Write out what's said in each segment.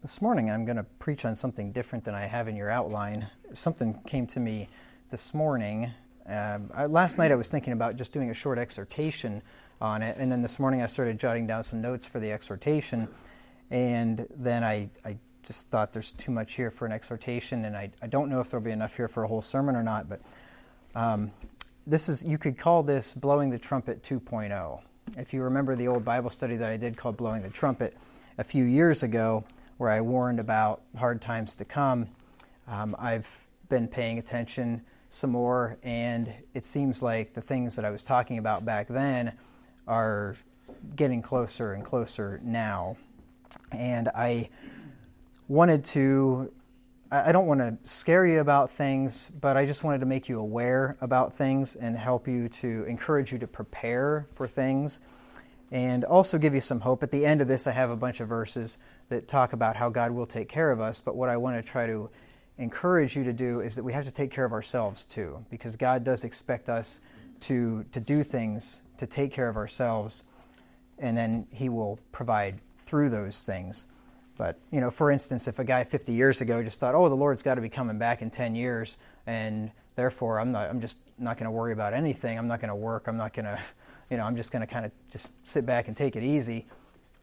This morning I'm going to preach on something different than I have in your outline. Something came to me this morning. Last night I was thinking about just doing a short exhortation on it, and then this morning I started jotting down some notes for the exhortation, and then I just thought there's too much here for an exhortation, and I don't know if there'll be enough here for a whole sermon or not, but you could call this Blowing the Trumpet 2.0. If you remember the old Bible study that I did called Blowing the Trumpet a few years ago, where I warned about hard times to come, I've been paying attention some more, and it seems like the things that I was talking about back then are getting closer and closer now. And I don't want to scare you about things, but I just wanted to make you aware about things and help you to encourage you to prepare for things, and also give you some hope. At the end of this, I have a bunch of verses that talk about how God will take care of us, but what I want to try to encourage you to do is that we have to take care of ourselves too, because God does expect us to do things, to take care of ourselves, and then He will provide through those things. But, for instance, if a guy 50 years ago just thought, the Lord's got to be coming back in 10 years, and therefore I'm just not going to worry about anything, I'm not going to work, I'm not going to, I'm just going to kind of just sit back and take it easy,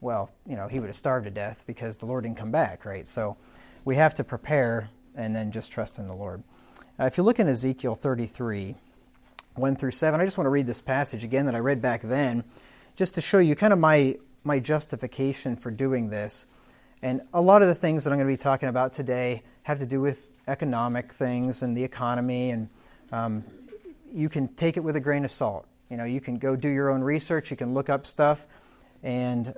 well, he would have starved to death because the Lord didn't come back, right? So we have to prepare and then just trust in the Lord. If you look in Ezekiel 33, 1 through 7, I just want to read this passage again that I read back then, just to show you kind of my justification for doing this. And a lot of the things that I'm going to be talking about today have to do with economic things and the economy, and you can take it with a grain of salt. You can go do your own research, you can look up stuff, and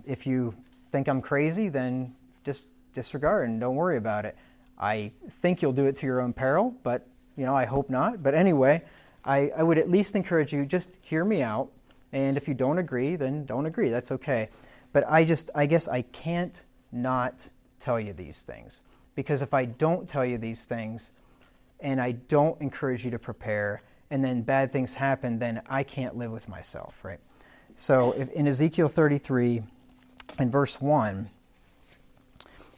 if you think I'm crazy, then just disregard and don't worry about it. I think you'll do it to your own peril, but I hope not. But anyway, I would at least encourage you, just hear me out, and if you don't agree, then don't agree. That's okay. But I guess I can't not tell you these things, because if I don't tell you these things and I don't encourage you to prepare, and then bad things happen, then I can't live with myself, right? So in Ezekiel 33 and verse 1,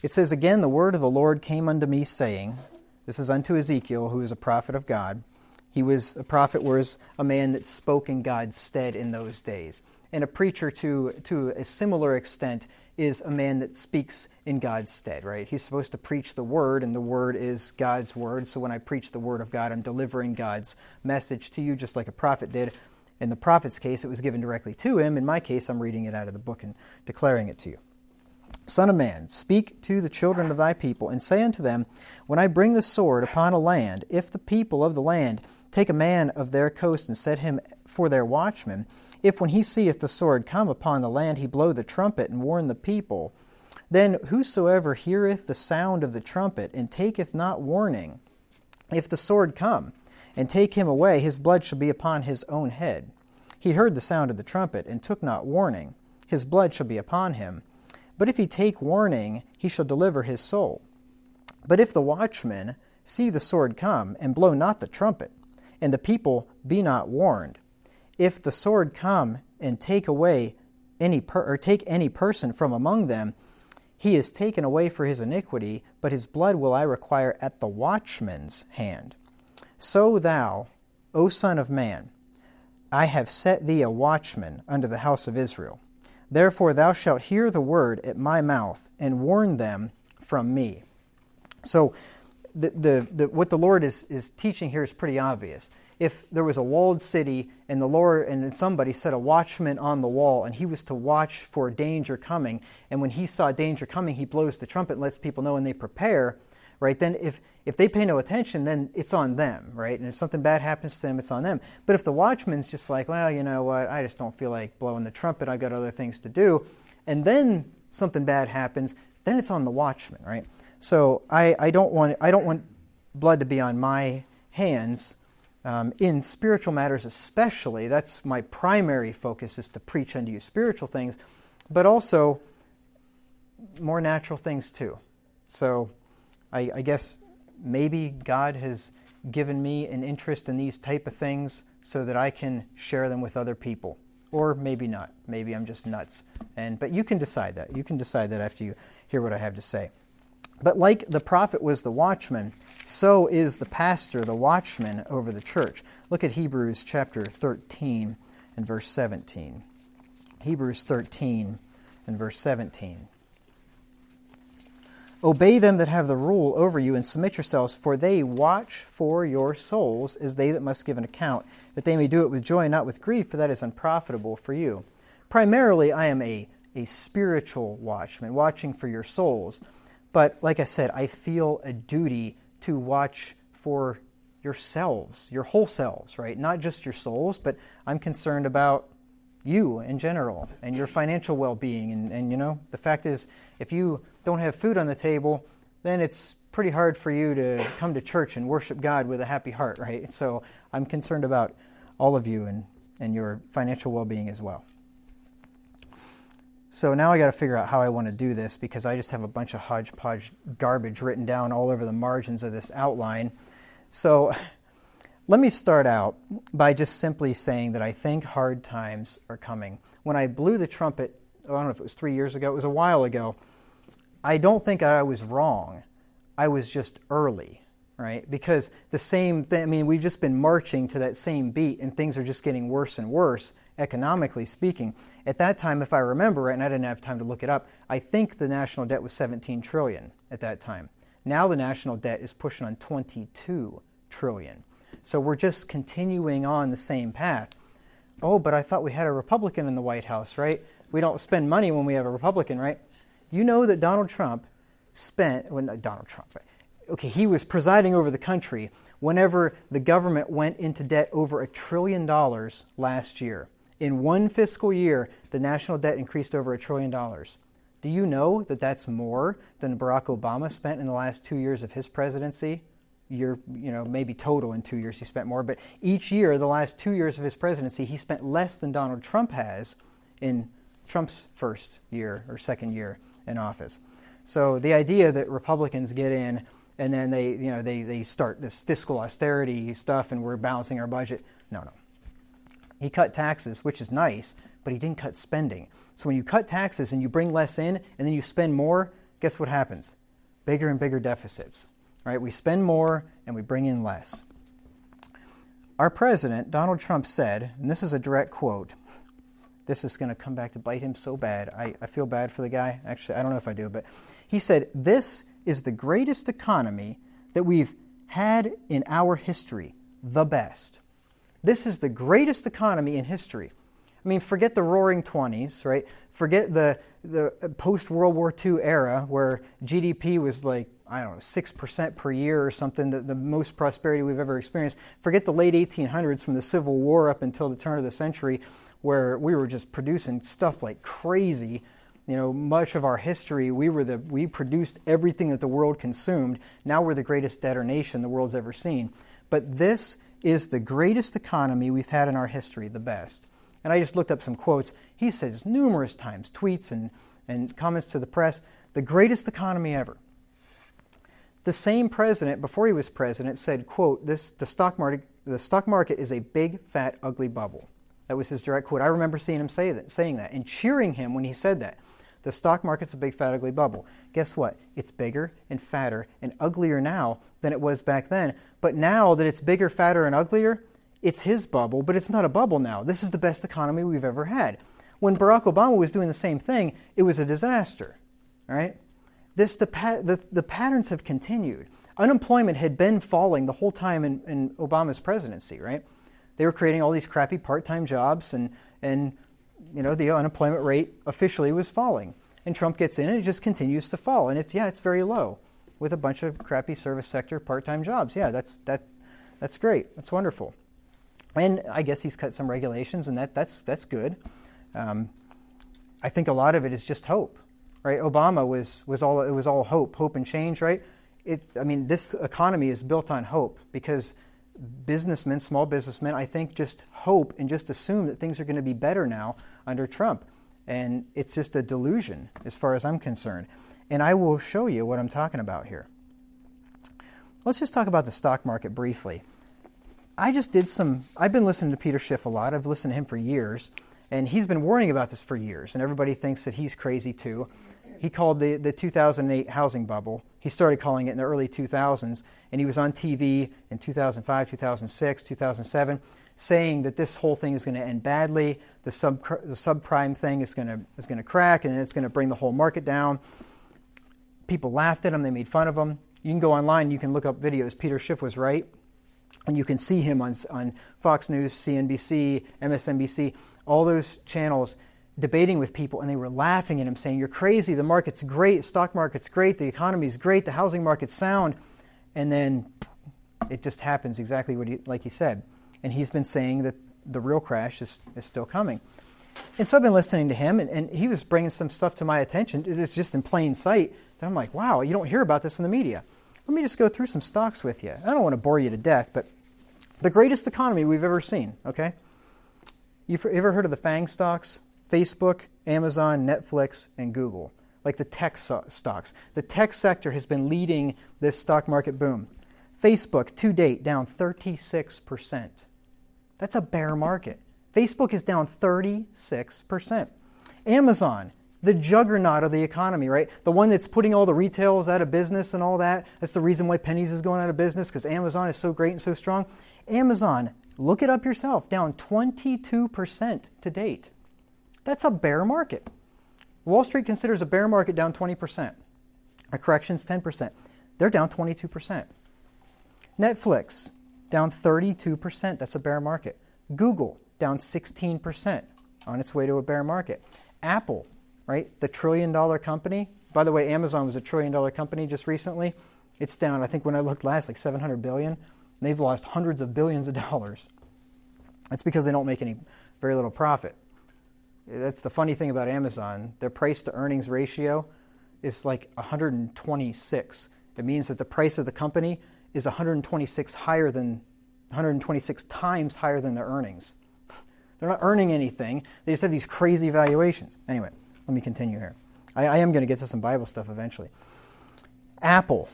it says, "Again, the word of the Lord came unto me, saying," this is unto Ezekiel, who is a prophet of God. A prophet was a man that spoke in God's stead in those days. And a preacher, to a similar extent, is a man that speaks in God's stead, right? He's supposed to preach the Word, and the Word is God's Word. So when I preach the Word of God, I'm delivering God's message to you, just like a prophet did. In the prophet's case, it was given directly to him. In my case, I'm reading it out of the book and declaring it to you. "Son of man, speak to the children of thy people, and say unto them, When I bring the sword upon a land, if the people of the land take a man of their coast and set him for their watchman, if when he seeth the sword come upon the land, he blow the trumpet and warn the people, then whosoever heareth the sound of the trumpet and taketh not warning, if the sword come and take him away, his blood shall be upon his own head. He heard the sound of the trumpet and took not warning, his blood shall be upon him. But if he take warning, he shall deliver his soul. But if the watchman see the sword come and blow not the trumpet, and the people be not warned, if the sword come and take away take any person from among them, he is taken away for his iniquity, but his blood will I require at the watchman's hand. So thou, O son of man, I have set thee a watchman unto the house of Israel. Therefore thou shalt hear the word at my mouth, and warn them from me." So what the Lord is teaching here is pretty obvious. If there was a walled city and the Lord and somebody set a watchman on the wall, and he was to watch for danger coming, and when he saw danger coming, he blows the trumpet and lets people know and they prepare, right? Then if they pay no attention, then it's on them, right? And if something bad happens to them, it's on them. But if the watchman's just like, well, you know what, I just don't feel like blowing the trumpet, I've got other things to do, and then something bad happens, then it's on the watchman, right? So I don't want blood to be on my hands. In spiritual matters especially, that's my primary focus, is to preach unto you spiritual things, but also more natural things too. So I guess maybe God has given me an interest in these type of things so that I can share them with other people. Or maybe not. Maybe I'm just nuts. But you can decide that. You can decide that after you hear what I have to say. But like the prophet was the watchman, so is the pastor the watchman over the church. Look at Hebrews chapter 13 and verse 17. Hebrews 13 and verse 17. Obey them that have the rule over you, and submit yourselves, for they watch for your souls, as they that must give an account, that they may do it with joy, not with grief, for that is unprofitable for you. Primarily, I am a spiritual watchman, watching for your souls. But like I said, I feel a duty to watch for yourselves, your whole selves, right? Not just your souls, but I'm concerned about you in general and your financial well-being. And you know, the fact is, if you don't have food on the table, then it's pretty hard for you to come to church and worship God with a happy heart, right? So I'm concerned about all of you and your financial well-being as well. So now I got to figure out how I want to do this, because I just have a bunch of hodgepodge garbage written down all over the margins of this outline. So let me start out by just simply saying that I think hard times are coming. When I blew the trumpet, I don't know if it was 3 years ago, it was a while ago, I don't think I was wrong. I was just early, right? Because the same thing, I mean, we've just been marching to that same beat, and things are just getting worse and worse, economically speaking. At that time, if I remember right, and I didn't have time to look it up, I think the national debt was $17 trillion at that time. Now the national debt is pushing on $22 trillion. So we're just continuing on the same path. Oh, but I thought we had a Republican in the White House, right? We don't spend money when we have a Republican, right? You know that Donald Trump he was presiding over the country whenever the government went into debt over $1 trillion last year. In one fiscal year, the national debt increased over $1 trillion. Do you know that that's more than Barack Obama spent in the last 2 years of his presidency? Maybe total in 2 years he spent more, but each year, the last 2 years of his presidency, he spent less than Donald Trump has in Trump's first year or second year in office. So the idea that Republicans get in and then they start this fiscal austerity stuff and we're balancing our budget, no. He cut taxes, which is nice, but he didn't cut spending. So when you cut taxes and you bring less in and then you spend more, guess what happens? Bigger and bigger deficits. Right? We spend more and we bring in less. Our president, Donald Trump, said, and this is a direct quote, this is going to come back to bite him so bad. I feel bad for the guy. Actually, I don't know if I do, but he said, "This is the greatest economy that we've had in our history, the best." This is the greatest economy in history. I mean, forget the roaring 20s, right? Forget the post-World War II era where GDP was like, 6% per year or something, the most prosperity we've ever experienced. Forget the late 1800s from the Civil War up until the turn of the century, where we were just producing stuff like crazy. Much of our history, we produced everything that the world consumed. Now we're the greatest debtor nation the world's ever seen. But this is the greatest economy we've had in our history, the best. And I just looked up some quotes. He says numerous times, tweets and comments to the press, the greatest economy ever. The same president, before he was president, said, quote, the stock market is a big, fat, ugly bubble. That was his direct quote. I remember seeing him saying that and cheering him when he said that. The stock market's a big, fat, ugly bubble. Guess what? It's bigger and fatter and uglier now than it was back then. But now that it's bigger, fatter, and uglier, it's his bubble, but it's not a bubble now. This is the best economy we've ever had. When Barack Obama was doing the same thing, it was a disaster. All right? The patterns have continued. Unemployment had been falling the whole time in Obama's presidency, right? They were creating all these crappy part-time jobs, and the unemployment rate officially was falling. And Trump gets in and it just continues to fall. And it's very low with a bunch of crappy service sector part-time jobs. Yeah, that's great. That's wonderful. And I guess he's cut some regulations, and that's good. I think a lot of it is just hope. Right, Obama was all hope and change, right? This economy is built on hope because businessmen, small businessmen, I think just hope and just assume that things are going to be better now under Trump. And it's just a delusion as far as I'm concerned. And I will show you what I'm talking about here. Let's just talk about the stock market briefly. I've been listening to Peter Schiff a lot. I've listened to him for years. And he's been warning about this for years, and everybody thinks that he's crazy too. He called the 2008 housing bubble. He started calling it in the early 2000s, and he was on TV in 2005, 2006, 2007, saying that this whole thing is going to end badly. The subprime thing is going to crack, and it's going to bring the whole market down. People laughed at him. They made fun of him. You can go online. You can look up videos. Peter Schiff was right, and you can see him on Fox News, CNBC, MSNBC, all those channels debating with people, and they were laughing at him, saying, "You're crazy. The market's great. Stock market's great. The economy's great. The housing market's sound." And then it just happens exactly like he said. And he's been saying that the real crash is still coming. And so I've been listening to him, and he was bringing some stuff to my attention. It's just in plain sight. And I'm like, wow, you don't hear about this in the media. Let me just go through some stocks with you. I don't want to bore you to death, but the greatest economy we've ever seen, okay? You've ever heard of the FANG stocks? Facebook, Amazon, Netflix, and Google. Like the tech stocks. The tech sector has been leading this stock market boom. Facebook, to date, down 36%. That's a bear market. Facebook is down 36%. Amazon, the juggernaut of the economy, right? The one that's putting all the retailers out of business and all that. That's the reason why Penny's is going out of business, because Amazon is so great and so strong. Amazon, look it up yourself, down 22% to date. That's a bear market. Wall Street considers a bear market down 20%. A correction's 10%. They're down 22%. Netflix, down 32%. That's a bear market. Google, down 16%, on its way to a bear market. Apple, right, the trillion-dollar company. By the way, Amazon was a trillion-dollar company just recently. It's down, I think when I looked last, like $700 billion. They've lost hundreds of billions of dollars. That's because they don't make very little profit. That's the funny thing about Amazon. Their price to earnings ratio is like 126. It means that the price of the company is 126 times higher than their earnings. They're not earning anything. They just have these crazy valuations. Anyway, let me continue here. I am going to get to some Bible stuff eventually. Apple,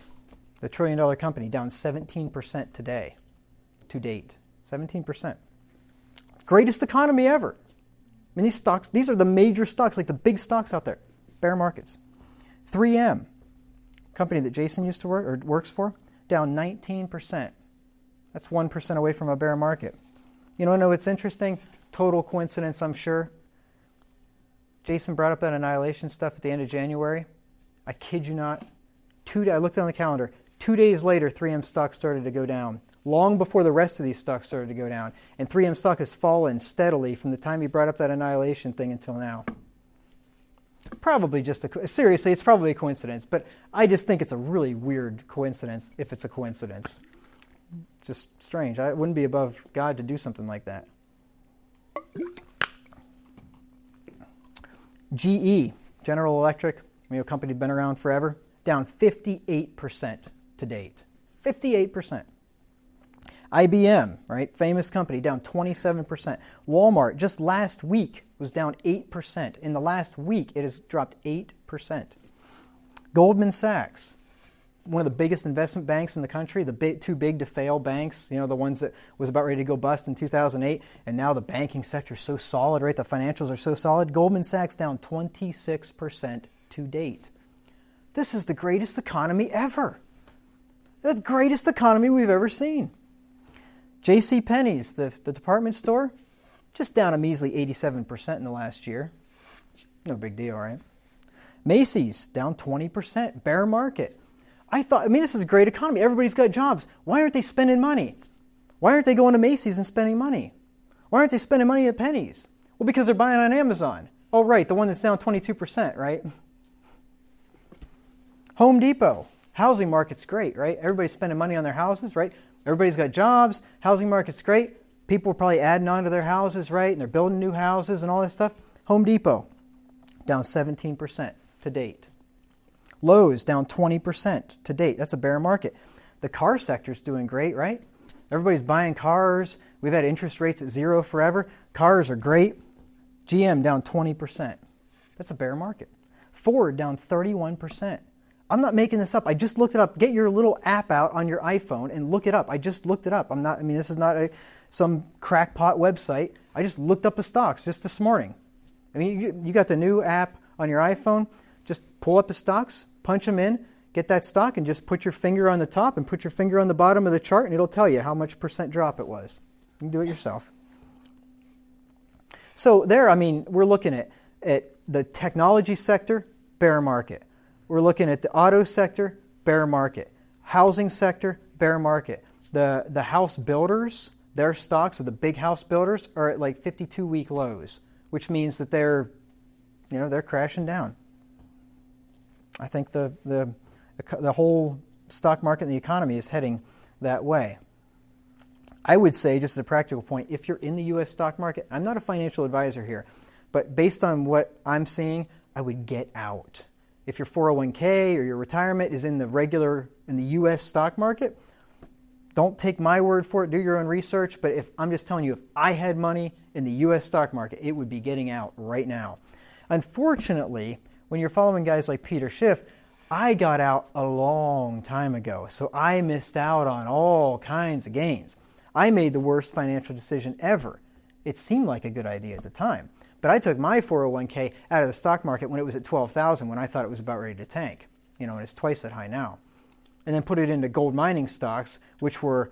the trillion-dollar company, down 17% to date. 17%. Greatest economy ever. I mean, these stocks, these are the major stocks, like the big stocks out there. Bear markets. 3M, company that Jason used to work or works for, down 19%. That's 1% away from a bear market. You know what's interesting? Total coincidence, I'm sure. Jason brought up that annihilation stuff at the end of January. I kid you not. I looked on the calendar. 2 days later, 3M stock started to go down, long before the rest of these stocks started to go down. And 3M stock has fallen steadily from the time he brought up that annihilation thing until now. Probably seriously, it's probably a coincidence, but I just think it's a really weird coincidence if it's a coincidence. It's just strange. It wouldn't be above God to do something like that. GE, General Electric, company been around forever, down 58% to date. 58%. IBM, right, famous company, down 27%. Walmart, just last week, was down 8%. In the last week, it has dropped 8%. Goldman Sachs, one of the biggest investment banks in the country, too big to fail banks, the ones that was about ready to go bust in 2008, and now the banking sector is so solid, right? The financials are so solid. Goldman Sachs down 26% to date. This is the greatest economy ever. The greatest economy we've ever seen. J.C. Penney's, the department store, just down a measly 87% in the last year. No big deal, right? Macy's, down 20%. Bear market. This is a great economy. Everybody's got jobs. Why aren't they spending money? Why aren't they going to Macy's and spending money? Why aren't they spending money at Penny's? Well, because they're buying on Amazon. Oh, right, the one that's down 22%, right? Home Depot. Housing market's great, right? Everybody's spending money on their houses, right? Everybody's got jobs. Housing market's great. People are probably adding on to their houses, right? And they're building new houses and all this stuff. Home Depot, down 17% to date. Lowe's, down 20% to date. That's a bear market. The car sector's doing great, right? Everybody's buying cars. We've had interest rates at zero forever. Cars are great. GM, down 20%. That's a bear market. Ford, down 31%. I'm not making this up. I just looked it up. Get your little app out on your iPhone and look it up. I just looked it up. This is not some crackpot website. I just looked up the stocks just this morning. I mean, you got the new app on your iPhone. Just pull up the stocks, punch them in, get that stock, and just put your finger on the top and put your finger on the bottom of the chart, and it'll tell you how much percent drop it was. You can do it yourself. So there, I mean, we're looking at the technology sector, bear market. We're looking at the auto sector, bear market. Housing sector, bear market. The house builders, their stocks of the big house builders are at like 52-week lows, which means that they're crashing down. I think the whole stock market and the economy is heading that way. I would say, just as a practical point, if you're in the U.S. stock market, I'm not a financial advisor here, but based on what I'm seeing, I would get out. If your 401k or your retirement is in the U.S. stock market, don't take my word for it, do your own research, but I'm just telling you, if I had money in the U.S. stock market, it would be getting out right now. Unfortunately, when you're following guys like Peter Schiff, I got out a long time ago, so I missed out on all kinds of gains. I made the worst financial decision ever. It seemed like a good idea at the time, but I took my 401k out of the stock market when it was at $12,000 when I thought it was about ready to tank, and it's twice that high now, and then put it into gold mining stocks, which were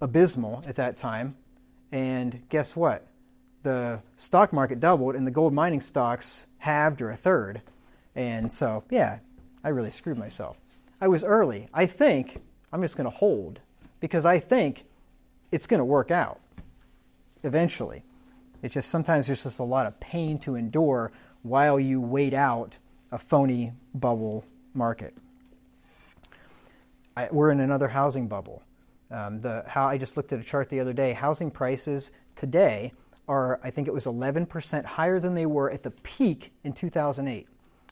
abysmal at that time, and guess what? The stock market doubled and the gold mining stocks halved or a third, and so, yeah, I really screwed myself. I was early. I think I'm just going to hold because I think it's going to work out eventually. It's just sometimes there's just a lot of pain to endure while you wait out a phony bubble market. We're in another housing bubble. I just looked at a chart the other day. Housing prices today are, I think it was 11% higher than they were at the peak in 2008.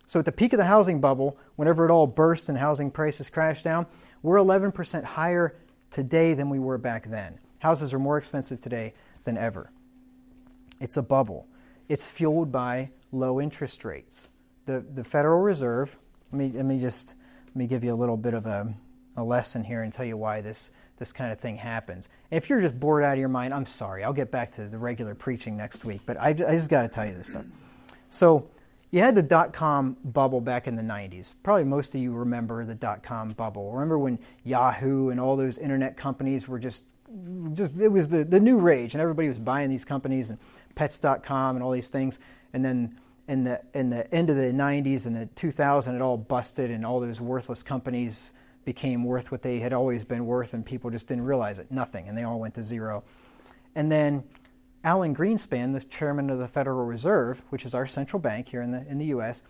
So at the peak of the housing bubble, whenever it all burst and housing prices crashed down, we're 11% higher today than we were back then. Houses are more expensive today than ever. It's a bubble. It's fueled by low interest rates. The Federal Reserve, let me give you a little bit of a lesson here and tell you why this kind of thing happens. And if you're just bored out of your mind, I'm sorry. I'll get back to the regular preaching next week, but I just got to tell you this stuff. So you had the dot-com bubble back in the 90s. Probably most of you remember the dot-com bubble. Remember when Yahoo and all those internet companies were just it was the new rage, and everybody was buying these companies and Pets.com and all these things. And then in the end of the 90s and the 2000, it all busted, and all those worthless companies became worth what they had always been worth, and people just didn't realize it. Nothing, and they all went to zero. And then Alan Greenspan, the chairman of the Federal Reserve, which is our central bank here in the U.S.,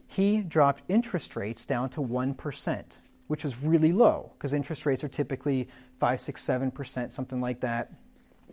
he dropped interest rates down to 1%, which was really low because interest rates are typically 5, 6, 7%, something like that.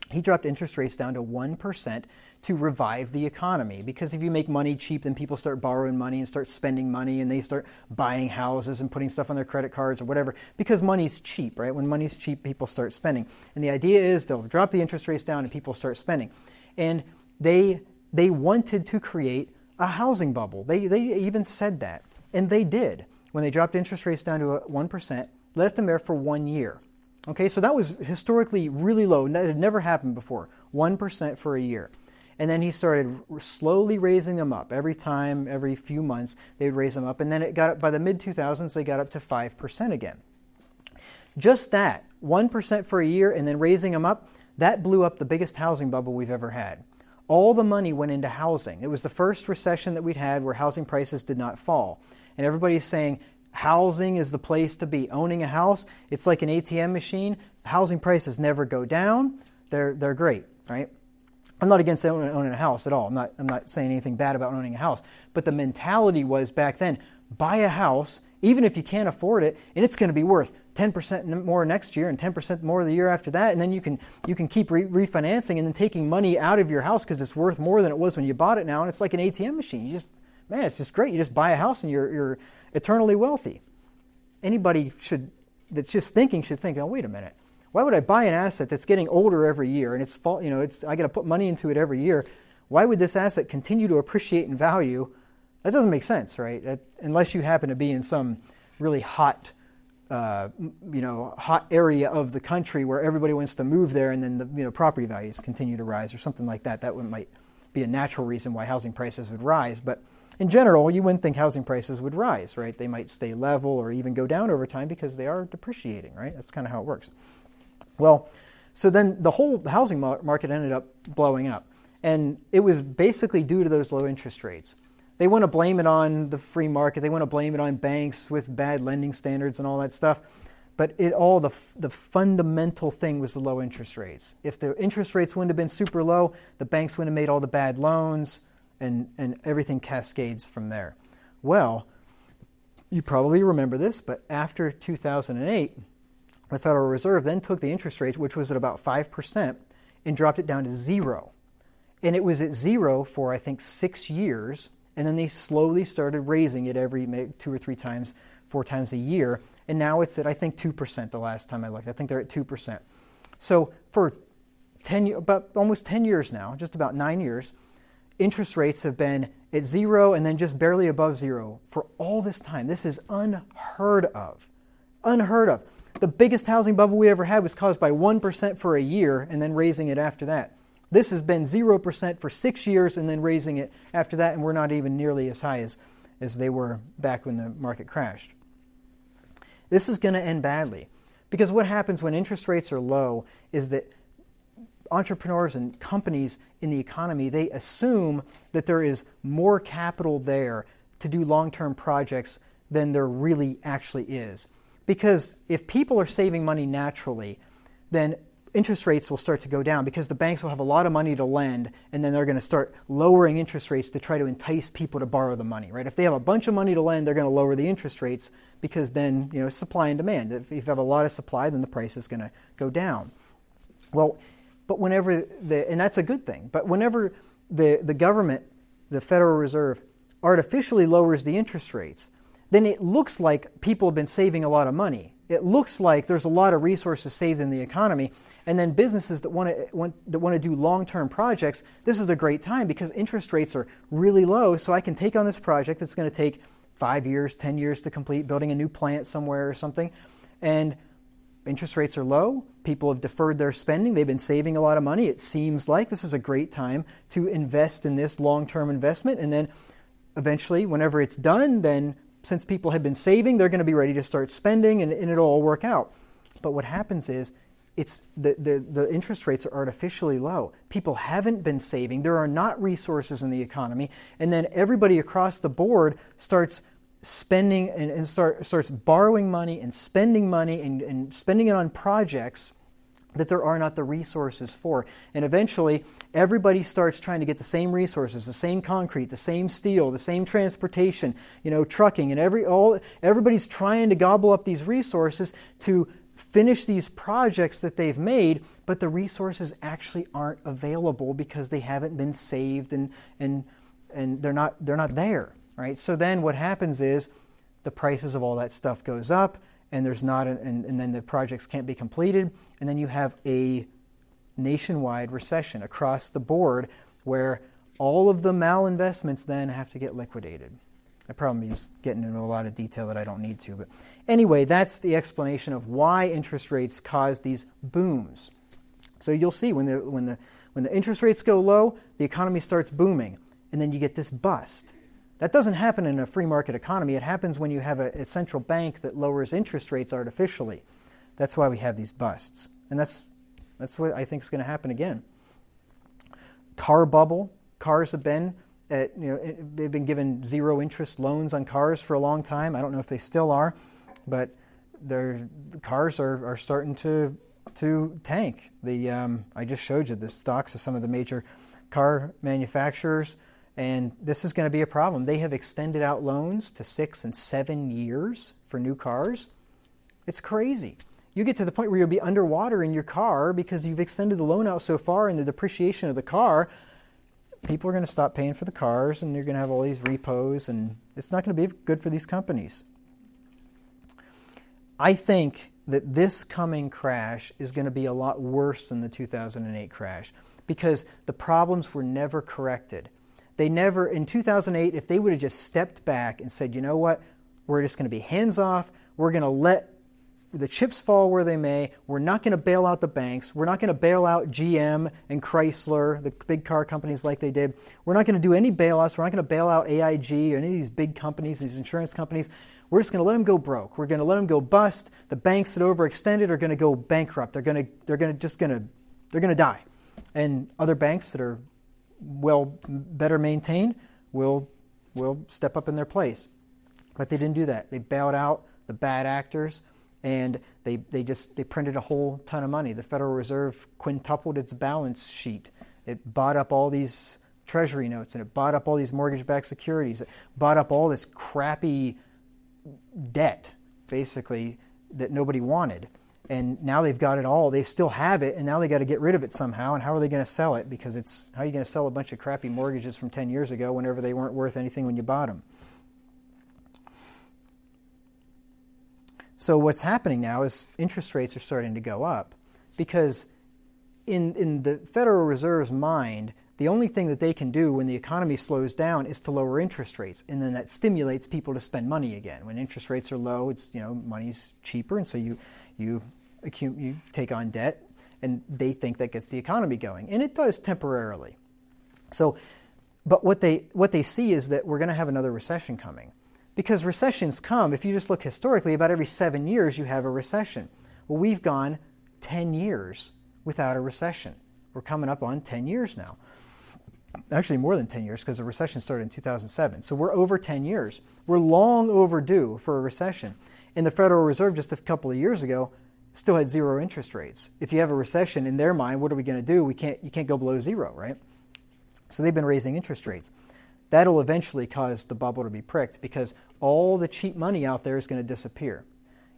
He dropped interest rates down to 1% to revive the economy, because if you make money cheap, then people start borrowing money and start spending money, and they start buying houses and putting stuff on their credit cards or whatever, because money's cheap, right? When money's cheap, people start spending. And the idea is they'll drop the interest rates down and people start spending. And they wanted to create a housing bubble. They even said that. And they did. When they dropped interest rates down to 1%, left them there for 1 year. Okay, so that was historically really low. That had never happened before. 1% for a year. And then he started slowly raising them up. Every few months, they would raise them up. And then it got up, by the mid-2000s, they got up to 5% again. Just that, 1% for a year and then raising them up, that blew up the biggest housing bubble we've ever had. All the money went into housing. It was the first recession that we'd had where housing prices did not fall. And everybody's saying, housing is the place to be. Owning a house, it's like an ATM machine. Housing prices never go down. They're great, right? I'm not against owning a house at all. I'm not saying anything bad about owning a house. But the mentality was back then, buy a house, even if you can't afford it, and it's going to be worth 10% more next year and 10% more the year after that, and then you can keep refinancing and then taking money out of your house because it's worth more than it was when you bought it now, and it's like an ATM machine. It's just great. You just buy a house and you're eternally wealthy. Anybody that's just thinking should think, oh, wait a minute. Why would I buy an asset that's getting older every year and I got to put money into it every year? Why would this asset continue to appreciate in value? That doesn't make sense, right? Unless you happen to be in some really hot hot area of the country where everybody wants to move there, and then the property values continue to rise or something like that. That might be a natural reason why housing prices would rise. But in general, you wouldn't think housing prices would rise, right? They might stay level or even go down over time because they are depreciating, right? That's kind of how it works. Well, so then the whole housing market ended up blowing up. And it was basically due to those low interest rates. They want to blame it on the free market. They want to blame it on banks with bad lending standards and all that stuff. But the fundamental thing was the low interest rates. If the interest rates wouldn't have been super low, the banks wouldn't have made all the bad loans, and everything cascades from there. Well, you probably remember this, but after 2008, the Federal Reserve then took the interest rate, which was at about 5%, and dropped it down to 0. And it was at 0 for, I think, 6 years. And then they slowly started raising it every 2 or 3 times, 4 times a year. And now it's at, I think, 2% the last time I looked. I think they're at 2%. So for about almost 10 years now, just about 9 years, interest rates have been at 0 and then just barely above 0 for all this time. This is unheard of. Unheard of. The biggest housing bubble we ever had was caused by 1% for a year and then raising it after that. This has been 0% for 6 years and then raising it after that, and we're not even nearly as high as they were back when the market crashed. This is going to end badly, because what happens when interest rates are low is that entrepreneurs and companies in the economy, they assume that there is more capital there to do long-term projects than there really actually is. Because if people are saving money naturally, then interest rates will start to go down because the banks will have a lot of money to lend, and then they're going to start lowering interest rates to try to entice people to borrow the money, right? If they have a bunch of money to lend, they're going to lower the interest rates because then, supply and demand. If you have a lot of supply, then the price is going to go down. Well, but and that's a good thing, but whenever the government, the Federal Reserve, artificially lowers the interest rates, then it looks like people have been saving a lot of money. It looks like there's a lot of resources saved in the economy. And then businesses that want to do long-term projects, this is a great time because interest rates are really low, so I can take on this project that's going to take 5 years, 10 years to complete, building a new plant somewhere or something. And interest rates are low. People have deferred their spending. They've been saving a lot of money. It seems like this is a great time to invest in this long-term investment. And then eventually, whenever it's done, then since people have been saving, they're going to be ready to start spending, and it'll all work out. But what happens is, the interest rates are artificially low. People haven't been saving. There are not resources in the economy. And then everybody across the board starts spending and starts borrowing money and spending it on projects that there are not the resources for. And eventually, everybody starts trying to get the same resources, the same concrete, the same steel, the same transportation, trucking, and everybody's trying to gobble up these resources to finish these projects that they've made, but the resources actually aren't available because they haven't been saved and they're not there, right? So then what happens is the prices of all that stuff goes up, and there's not and then the projects can't be completed, and then you have a nationwide recession across the board where all of the malinvestments then have to get liquidated. I probably just getting into a lot of detail that I don't need to, but anyway, that's the explanation of why interest rates cause these booms. So you'll see when the interest rates go low, the economy starts booming, and then you get this bust. That doesn't happen in a free market economy. It happens when you have a central bank that lowers interest rates artificially. That's why we have these busts, and that's what I think is going to happen again. Car bubble. Cars have been they've been given 0 interest loans on cars for a long time. I don't know if they still are, but the cars are starting to tank. I just showed you the stocks of some of the major car manufacturers, and this is going to be a problem. They have extended out loans to 6 and 7 years for new cars. It's crazy. You get to the point where you'll be underwater in your car because you've extended the loan out so far, and the depreciation of the car, people are going to stop paying for the cars, and you're going to have all these repos, and it's not going to be good for these companies. I think that this coming crash is going to be a lot worse than the 2008 crash because the problems were never corrected. In 2008, if they would have just stepped back and said, you know what, we're just going to be hands off, we're going to let the chips fall where they may. We're not going to bail out the banks. We're not going to bail out GM and Chrysler, the big car companies like they did. We're not going to do any bailouts. We're not going to bail out AIG or any of these big companies, these insurance companies. We're just going to let them go broke. We're going to let them go bust. The banks that overextended are going to go bankrupt. They're going to die. And other banks that are better maintained will step up in their place. But they didn't do that. They bailed out the bad actors, and they printed a whole ton of money. The Federal Reserve quintupled its balance sheet. It bought up all these treasury notes, and it bought up all these mortgage-backed securities. It bought up all this crappy debt, basically, that nobody wanted. And now they've got it all. They still have it, and now they got to get rid of it somehow. And how are they going to sell it? Because how are you going to sell a bunch of crappy mortgages from 10 years ago whenever they weren't worth anything when you bought them? So what's happening now is interest rates are starting to go up, because in the Federal Reserve's mind, the only thing that they can do when the economy slows down is to lower interest rates, and then that stimulates people to spend money again. When interest rates are low, it's money's cheaper, and so you take on debt, and they think that gets the economy going, and it does temporarily. So, but what they see is that we're going to have another recession coming. Because recessions come, if you just look historically, about every 7 years you have a recession. Well, we've gone 10 years without a recession. We're coming up on 10 years now. Actually, more than 10 years, because the recession started in 2007. So we're over 10 years. We're long overdue for a recession. And the Federal Reserve just a couple of years ago still had zero interest rates. If you have a recession, in their mind, what are we going to do? You can't go below zero, right? So they've been raising interest rates. That'll eventually cause the bubble to be pricked, because all the cheap money out there is going to disappear.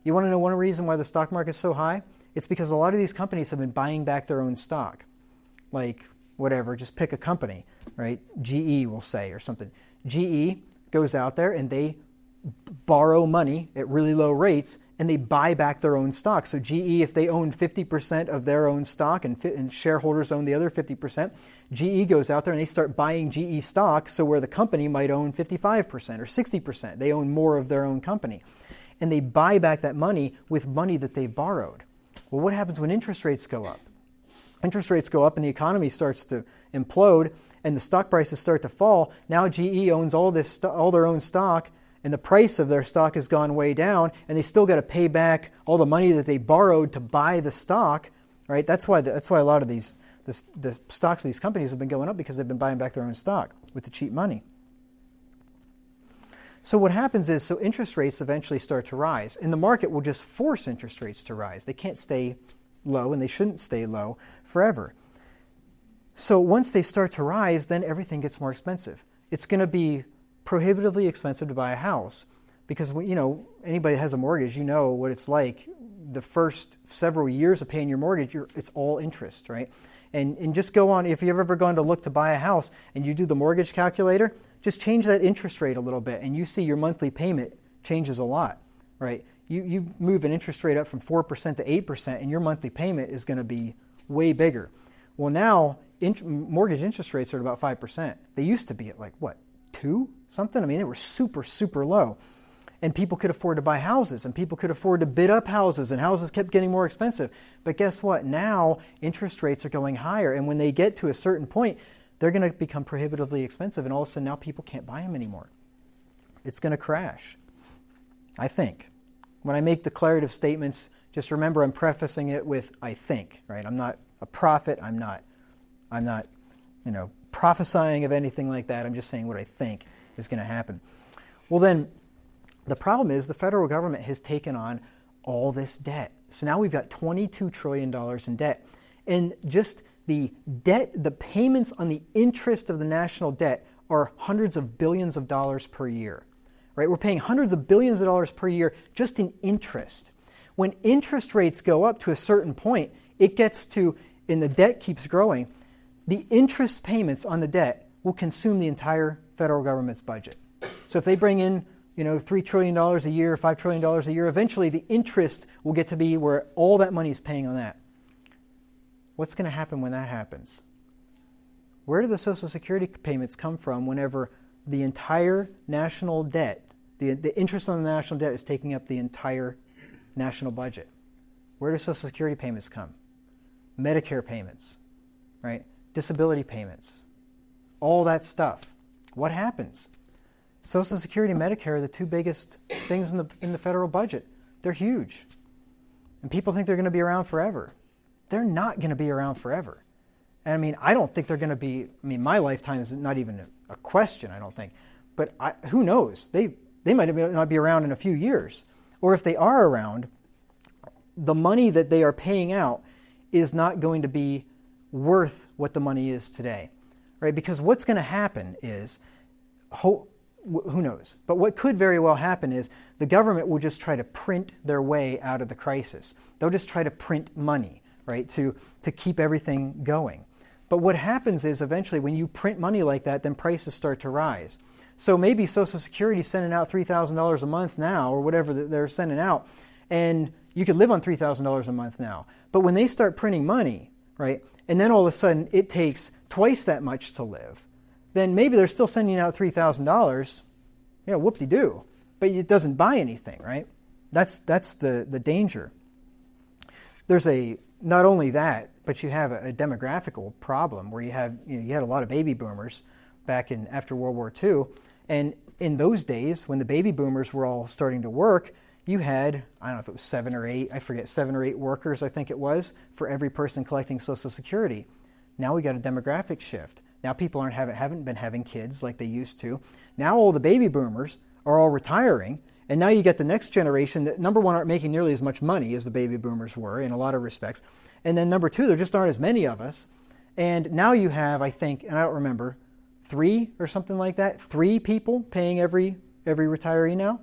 You want to know one reason why the stock market's so high? It's because a lot of these companies have been buying back their own stock. Like, whatever, just pick a company, right? GE, we'll say, or something. GE goes out there and they borrow money at really low rates, and they buy back their own stock. So GE, if they own 50% of their own stock and shareholders own the other 50%, GE goes out there and they start buying GE stock, so where the company might own 55% or 60%. They own more of their own company. And they buy back that money with money that they borrowed. Well, what happens when interest rates go up? Interest rates go up and the economy starts to implode and the stock prices start to fall. Now GE owns all their own stock, and the price of their stock has gone way down, and they still got to pay back all the money that they borrowed to buy the stock, right? That's why a lot of the stocks of these companies have been going up, because they've been buying back their own stock with the cheap money. So what happens is, interest rates eventually start to rise, and the market will just force interest rates to rise. They can't stay low, and they shouldn't stay low forever. So once they start to rise, then everything gets more expensive. It's going to be prohibitively expensive to buy a house, because anybody that has a mortgage, what it's like. The first several years of paying your mortgage, it's all interest, right? And just go on, if you've ever gone to look to buy a house and you do the mortgage calculator, just change that interest rate a little bit, and you see your monthly payment changes a lot, right? You move an interest rate up from 4% to 8%, and your monthly payment is going to be way bigger. Well, now mortgage interest rates are at about 5%. They used to be at 2 something? I mean, they were super, super low. And people could afford to buy houses, and people could afford to bid up houses, and houses kept getting more expensive. But guess what? Now interest rates are going higher, and when they get to a certain point, they're going to become prohibitively expensive, and all of a sudden now people can't buy them anymore. It's going to crash, I think. When I make declarative statements, just remember I'm prefacing it with "I think." Right? I'm not a prophet. I'm not prophesying of anything like that. I'm just saying what I think is going to happen. Well, then, the problem is the federal government has taken on all this debt. So now we've got $22 trillion in debt. And just the debt, the payments on the interest of the national debt are hundreds of billions of dollars per year. Right? We're paying hundreds of billions of dollars per year just in interest. When interest rates go up to a certain point, it gets to, and the debt keeps growing, the interest payments on the debt will consume the entire federal government's budget. So if they bring in $3 trillion a year, $5 trillion a year, eventually the interest will get to be where all that money is paying on that. What's going to happen when that happens? Where do the Social Security payments come from whenever the entire national debt, the interest on the national debt is taking up the entire national budget. Where do Social Security payments come? Medicare payments, right? Disability payments, all that stuff. What happens? Social Security and Medicare are the two biggest things in the federal budget. They're huge. And people think they're going to be around forever. They're not going to be around forever. And I mean, I don't think they're going to be, my lifetime is not even a question, I don't think. But who knows? They might not be around in a few years. Or if they are around, the money that they are paying out is not going to be worth what the money is today, right? Because what's going to happen is, who knows? But what could very well happen is the government will just try to print their way out of the crisis. They'll just try to print money, right, to keep everything going. But what happens is eventually when you print money like that, then prices start to rise. So maybe Social Security is sending out $3,000 a month now, or whatever they're sending out, and you could live on $3,000 a month now. But when they start printing money, right, and then all of a sudden it takes twice that much to live, then maybe they're still sending out $3,000. Yeah, whoop-de-doo. But it doesn't buy anything, right? That's the danger. There's not only that, but you have a demographical problem where you had a lot of baby boomers back after World War II, and in those days when the baby boomers were all starting to work, you had, I don't know if it was 7 or 8, I forget, 7 or 8 workers, I think it was, for every person collecting Social Security. Now we got a demographic shift. Now people haven't been having kids like they used to. Now all the baby boomers are all retiring, and now you get the next generation that, number one, aren't making nearly as much money as the baby boomers were in a lot of respects. And then number two, there just aren't as many of us. And now you have, I think, and I don't remember, 3 or something like that, 3 people paying every retiree now.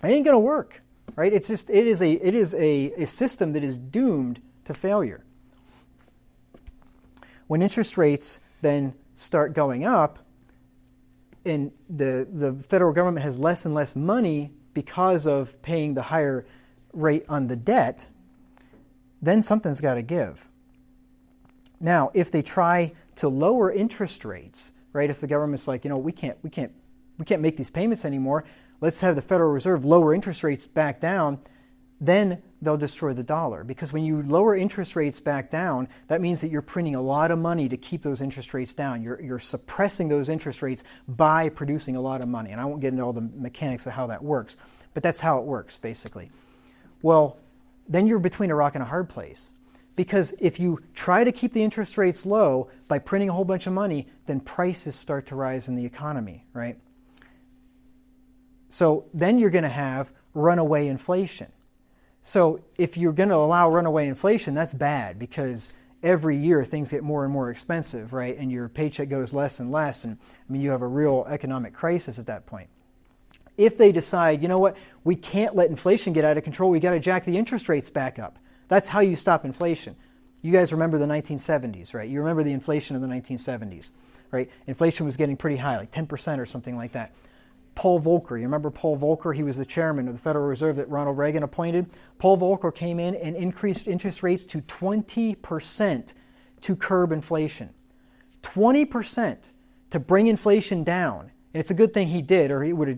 It ain't going to work, right? It is a system that is doomed to failure. When interest rates then start going up, and the federal government has less and less money because of paying the higher rate on the debt, then something's got to give. Now, if they try to lower interest rates, right? If the government's like, we can't make these payments anymore, let's have the Federal Reserve lower interest rates back down, then they'll destroy the dollar. Because when you lower interest rates back down, that means that you're printing a lot of money to keep those interest rates down. You're suppressing those interest rates by producing a lot of money. And I won't get into all the mechanics of how that works, but that's how it works, basically. Well, then you're between a rock and a hard place. Because if you try to keep the interest rates low by printing a whole bunch of money, then prices start to rise in the economy, right? So then you're going to have runaway inflation. So if you're going to allow runaway inflation, that's bad because every year things get more and more expensive, right? And your paycheck goes less and less. And you have a real economic crisis at that point. If they decide, we can't let inflation get out of control, we got to jack the interest rates back up. That's how you stop inflation. You guys remember the 1970s, right? You remember the inflation of the 1970s, right? Inflation was getting pretty high, like 10% or something like that. Paul Volcker, you remember Paul Volcker? He was the chairman of the Federal Reserve that Ronald Reagan appointed. Paul Volcker came in and increased interest rates to 20% to curb inflation. 20% to bring inflation down. And it's a good thing he did, or they would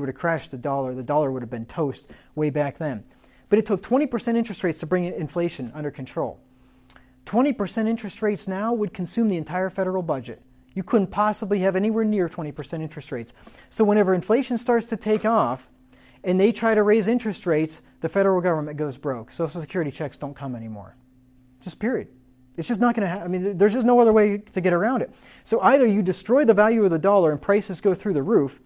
have crashed the dollar. The dollar would have been toast way back then. But it took 20% interest rates to bring inflation under control. 20% interest rates now would consume the entire federal budget. You couldn't possibly have anywhere near 20% interest rates. So whenever inflation starts to take off and they try to raise interest rates, the federal government goes broke. Social Security checks don't come anymore. Just period. It's just not going to happen. There's just no other way to get around it. So either you destroy the value of the dollar and prices go through the roof,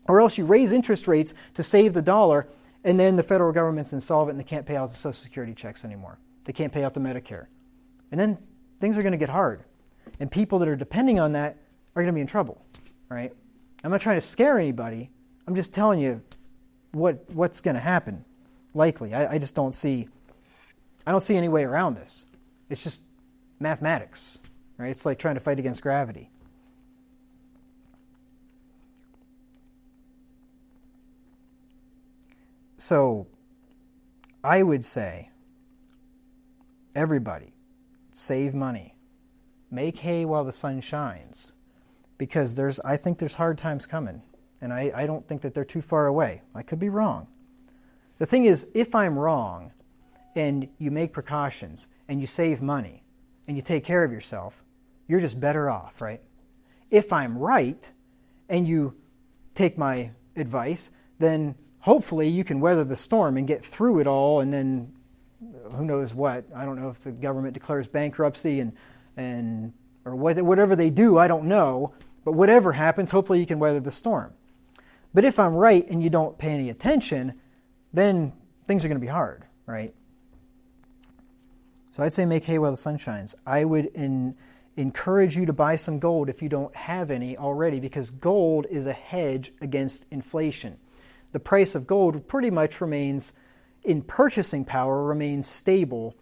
or else you raise interest rates to save the dollar, and then the federal government's insolvent and they can't pay out the Social Security checks anymore. They can't pay out the Medicare. And then things are going to get hard. And people that are depending on that are going to be in trouble, right? I'm not trying to scare anybody. I'm just telling you what's going to happen, likely. I don't see any way around this. It's just mathematics, right? It's like trying to fight against gravity. So I would say, everybody, save money. Make hay while the sun shines. Because I think there's hard times coming. And I don't think that they're too far away. I could be wrong. The thing is, if I'm wrong and you make precautions and you save money and you take care of yourself, you're just better off, right? If I'm right and you take my advice, then hopefully you can weather the storm and get through it all, and then who knows what. I don't know if the government declares bankruptcy or whatever they do, I don't know. But whatever happens, hopefully you can weather the storm. But if I'm right and you don't pay any attention, then things are going to be hard, right? So I'd say make hay while the sun shines. I would encourage you to buy some gold if you don't have any already, because gold is a hedge against inflation. The price of gold pretty much remains, in purchasing power, remains stable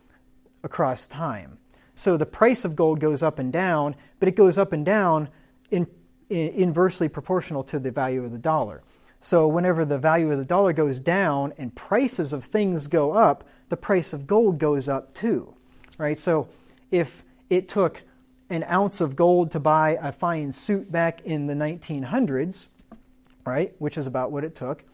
across time. So the price of gold goes up and down, but it goes up and down inversely proportional to the value of the dollar. So whenever the value of the dollar goes down and prices of things go up, the price of gold goes up too, right? So if it took an ounce of gold to buy a fine suit back in the 1900s, right, which is about what it took,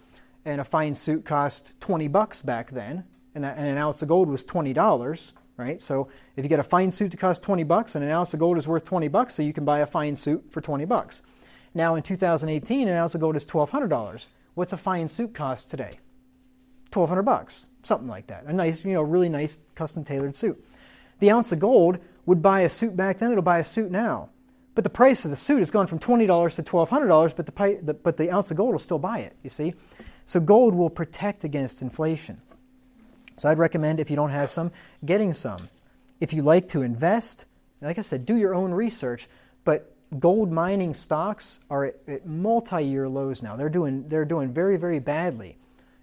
and a fine suit cost $20 back then, and an ounce of gold was $20, right? So if you get a fine suit that costs $20 and an ounce of gold is worth $20, so you can buy a fine suit for $20. Now in 2018, an ounce of gold is $1,200. What's a fine suit cost today? $1,200, something like that. A nice, really nice custom tailored suit. The ounce of gold would buy a suit back then, it'll buy a suit now. But the price of the suit has gone from $20 to $1,200, but the ounce of gold will still buy it, you see? So gold will protect against inflation. So I'd recommend, if you don't have some, getting some. If you like to invest, like I said, do your own research, but gold mining stocks are at multi-year lows now. They're doing very, very badly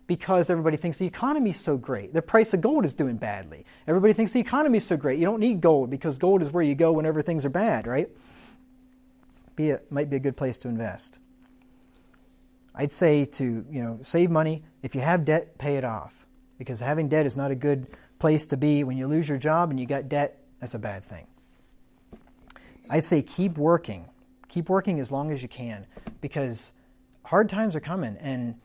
because everybody thinks the economy is so great. The price of gold is doing badly. Everybody thinks the economy is so great. You don't need gold because gold is where you go whenever things are bad, right? Might be a good place to invest. I'd say to save money. If you have debt, pay it off, because having debt is not a good place to be. When you lose your job and you got debt, that's a bad thing. I'd say keep working. Keep working as long as you can, because hard times are coming, and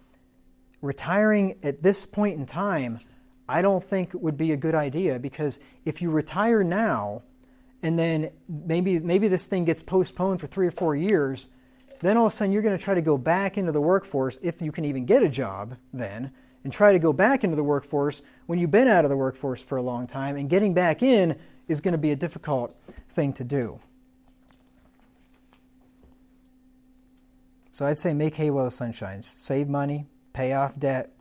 retiring at this point in time, I don't think would be a good idea, because if you retire now and then maybe this thing gets postponed for 3 or 4 years, then all of a sudden you're going to try to go back into the workforce, if you can even get a job then, and try to go back into the workforce when you've been out of the workforce for a long time, and getting back in is going to be a difficult thing to do. So I'd say make hay while the sun shines. Save money, pay off debt,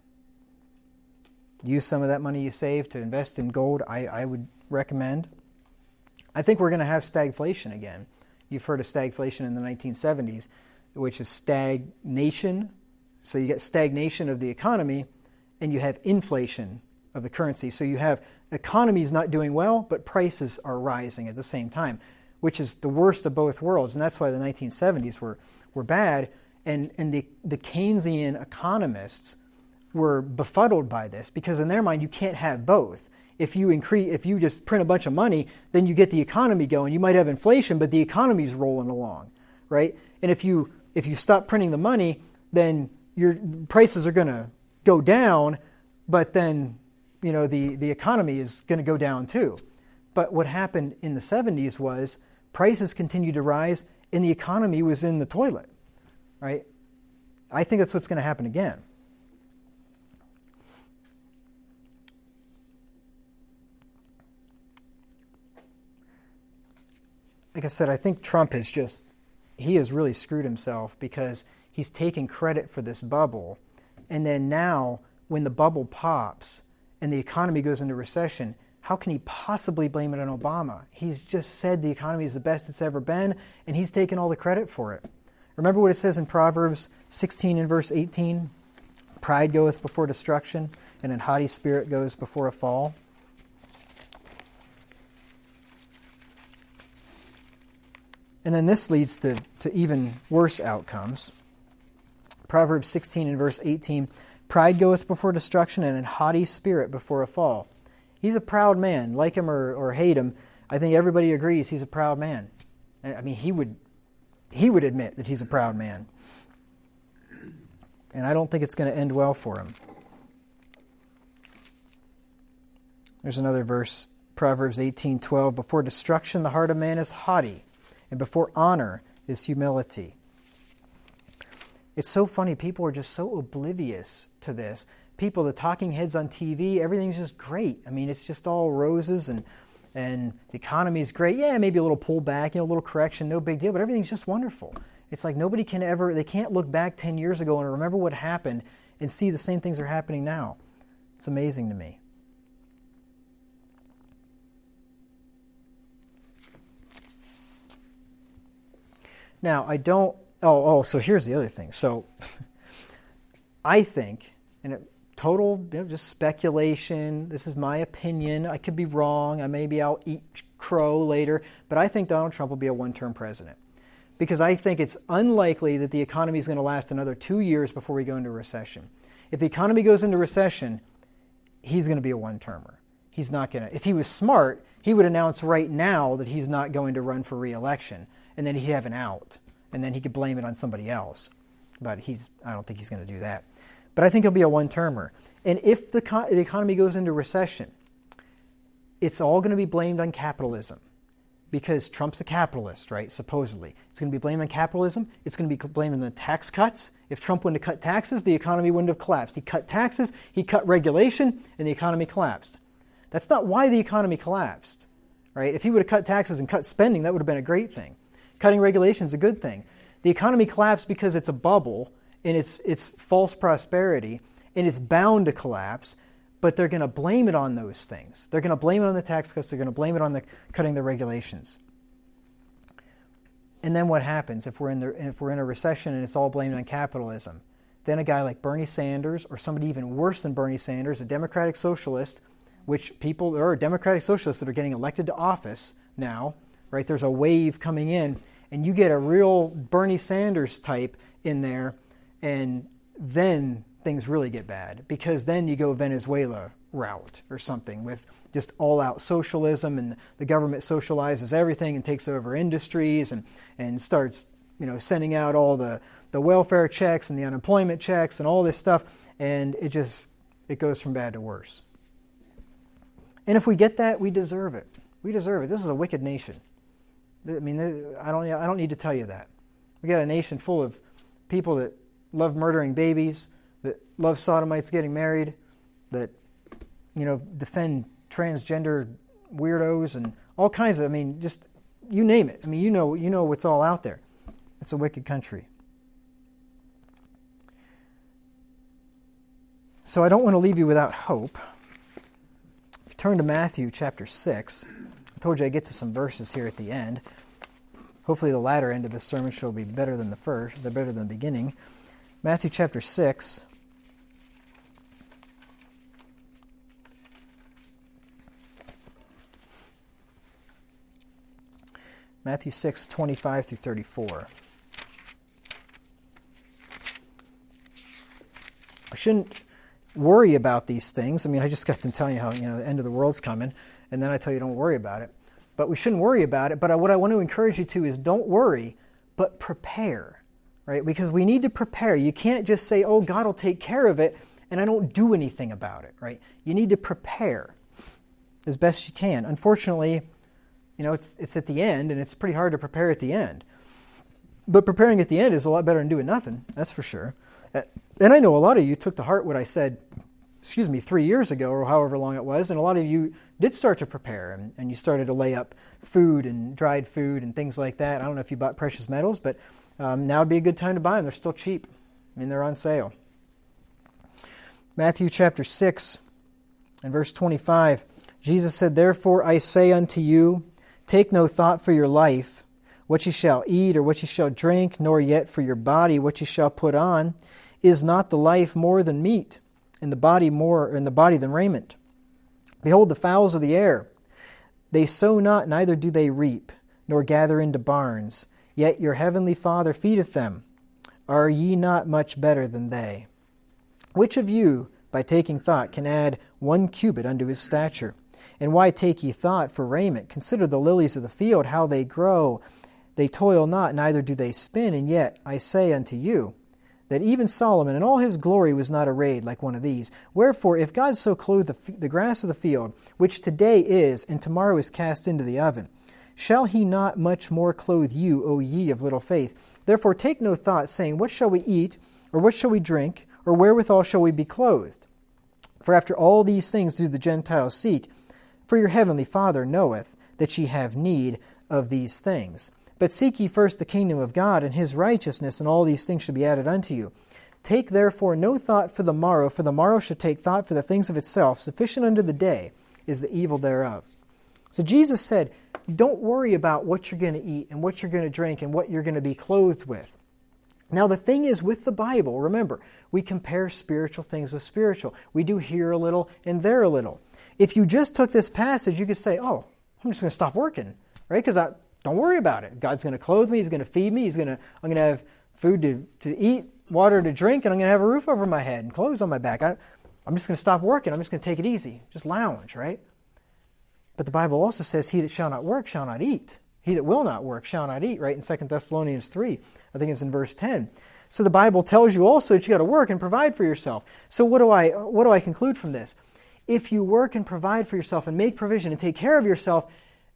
use some of that money you save to invest in gold. I would recommend. I think we're going to have stagflation again. You've heard of stagflation in the 1970s, which is stagnation. So you get stagnation of the economy, and you have inflation of the currency. So you have economies not doing well, but prices are rising at the same time, which is the worst of both worlds. And that's why the 1970s were bad. And the Keynesian economists were befuddled by this, because in their mind you can't have both. If you just print a bunch of money, then you get the economy going. You might have inflation, but the economy's rolling along, right? And if you stop printing the money, then your prices are going to go down, but then the economy is going to go down too. But what happened in the 70s was prices continued to rise and the economy was in the toilet, right? I think that's what's going to happen again. Like I said, I think Trump has really screwed himself, because he's taken credit for this bubble. And then now, when the bubble pops and the economy goes into recession, how can he possibly blame it on Obama? He's just said the economy is the best it's ever been, and he's taken all the credit for it. Remember what it says in Proverbs 16 and verse 18? Pride goeth before destruction, and an haughty spirit goes before a fall. And then this leads to even worse outcomes. Proverbs 16 and verse 18, pride goeth before destruction, and an haughty spirit before a fall. He's a proud man. Like him or hate him, I think everybody agrees he's a proud man. I mean, he would admit that he's a proud man. And I don't think it's going to end well for him. There's another verse, Proverbs 18:12. Before destruction the heart of man is haughty, and before honor is humility. It's so funny. People are just so oblivious to this. People, the talking heads on TV, everything's just great. I mean, it's just all roses and the economy's great. Yeah, maybe a little pullback, a little correction, no big deal, but everything's just wonderful. It's like nobody can ever, they can't look back 10 years ago and remember what happened and see the same things are happening now. It's amazing to me. Now, so here's the other thing. So, I think, and total just speculation, this is my opinion, I could be wrong, maybe I'll eat crow later, but I think Donald Trump will be a one-term president. Because I think it's unlikely that the economy is going to last another 2 years before we go into recession. If the economy goes into recession, he's going to be a one-termer. He's not going to, if he was smart, he would announce right now that he's not going to run for re-election, and then he'd have an out, and then he could blame it on somebody else. But I don't think he's going to do that. But I think he'll be a one-termer. And if the economy goes into recession, it's all going to be blamed on capitalism. Because Trump's a capitalist, right, supposedly. It's going to be blamed on capitalism. It's going to be blamed on the tax cuts. If Trump wouldn't have cut taxes, the economy wouldn't have collapsed. He cut taxes, he cut regulation, and the economy collapsed. That's not why the economy collapsed, right? If he would have cut taxes and cut spending, that would have been a great thing. Cutting regulation is a good thing. The economy collapsed because it's a bubble, and it's false prosperity, and it's bound to collapse, but they're going to blame it on those things. They're going to blame it on the tax cuts. They're going to blame it on the cutting the regulations. And then what happens if we're in a recession and it's all blamed on capitalism? Then a guy like Bernie Sanders, or somebody even worse than Bernie Sanders, a Democratic socialist, there are Democratic socialists that are getting elected to office now, right? There's a wave coming in, and you get a real Bernie Sanders type in there, and then things really get bad, because then you go Venezuela route or something with just all-out socialism, and the government socializes everything and takes over industries and starts sending out all the welfare checks and the unemployment checks and all this stuff, and it goes from bad to worse. And if we get that, we deserve it. We deserve it. This is a wicked nation. I mean, I don't need to tell you that. We got a nation full of people that love murdering babies, that love sodomites getting married, that defend transgender weirdos and all kinds of, just you name it. You know what's all out there. It's a wicked country. So I don't want to leave you without hope. If you turn to Matthew chapter 6, I told you I'd get to some verses here at the end. Hopefully the latter end of this sermon shall be better than better than the beginning. Matthew chapter 6. Matthew 6, 25 through 34. I shouldn't worry about these things. I just got to tell you how, the end of the world's coming, and then I tell you don't worry about it. But we shouldn't worry about it. But what I want to encourage you to is don't worry, but prepare, right? Because we need to prepare. You can't just say, oh, God will take care of it, and I don't do anything about it, right? You need to prepare as best you can. Unfortunately, it's at the end, and it's pretty hard to prepare at the end. But preparing at the end is a lot better than doing nothing, that's for sure. And I know a lot of you took to heart what I said, 3 years ago, or however long it was, and a lot of you did start to prepare, and you started to lay up food and dried food and things like that. I don't know if you bought precious metals, but now would be a good time to buy them. They're still cheap. They're on sale. Matthew chapter 6 and verse 25, Jesus said, "Therefore I say unto you, take no thought for your life, what ye shall eat or what ye shall drink, nor yet for your body what ye shall put on. Is not the life more than meat, and the body than raiment? Behold the fowls of the air, they sow not, neither do they reap, nor gather into barns, yet your heavenly Father feedeth them. Are ye not much better than they? Which of you, by taking thought, can add 1 cubit unto his stature? And why take ye thought for raiment? Consider the lilies of the field, how they grow. They toil not, neither do they spin. And yet I say unto you, that even Solomon in all his glory was not arrayed like one of these. Wherefore, if God so clothe the grass of the field, which today is, and tomorrow is cast into the oven, shall he not much more clothe you, O ye of little faith? Therefore take no thought, saying, What shall we eat, or what shall we drink, or wherewithal shall we be clothed? For after all these things do the Gentiles seek. For your heavenly Father knoweth that ye have need of these things. But seek ye first the kingdom of God and his righteousness, and all these things shall be added unto you. Take therefore no thought for the morrow shall take thought for the things of itself. Sufficient unto the day is the evil thereof. So Jesus said, don't worry about what you're going to eat and what you're going to drink and what you're going to be clothed with. Now the thing is with the Bible, remember, we compare spiritual things with spiritual. We do here a little and there a little. If you just took this passage, you could say, oh, I'm just going to stop working, right? Because don't worry about it. God's going to clothe me. He's going to feed me. I'm going to have food to eat, water to drink, and I'm going to have a roof over my head and clothes on my back. I'm just going to stop working. I'm just going to take it easy. Just lounge, right? But the Bible also says, he that shall not work shall not eat. He that will not work shall not eat, right? In 2 Thessalonians 3, I think it's in verse 10. So the Bible tells you also that you got to work and provide for yourself. So what do I conclude from this? If you work and provide for yourself and make provision and take care of yourself,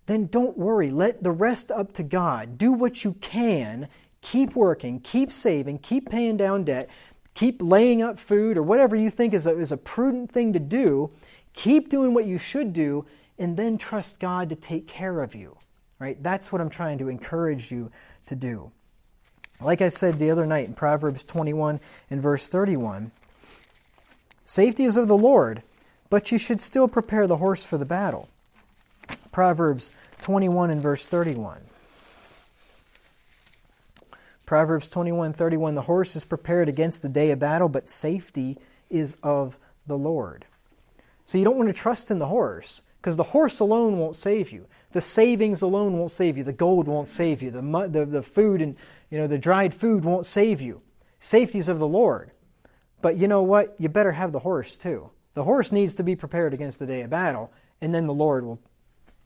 then don't worry. Let the rest up to God. Do what you can. Keep working. Keep saving. Keep paying down debt. Keep laying up food or whatever you think is a prudent thing to do. Keep doing what you should do, and then trust God to take care of you. Right? That's what I'm trying to encourage you to do. Like I said the other night in Proverbs 21 and verse 31, safety is of the Lord, but you should still prepare the horse for the battle. Proverbs 21 and verse 31. Proverbs 21:31, the horse is prepared against the day of battle, but safety is of the Lord. So you don't want to trust in the horse, because the horse alone won't save you. The savings alone won't save you. The gold won't save you. The food and the dried food won't save you. Safety is of the Lord. But you know what? You better have the horse too. The horse needs to be prepared against the day of battle, and then the Lord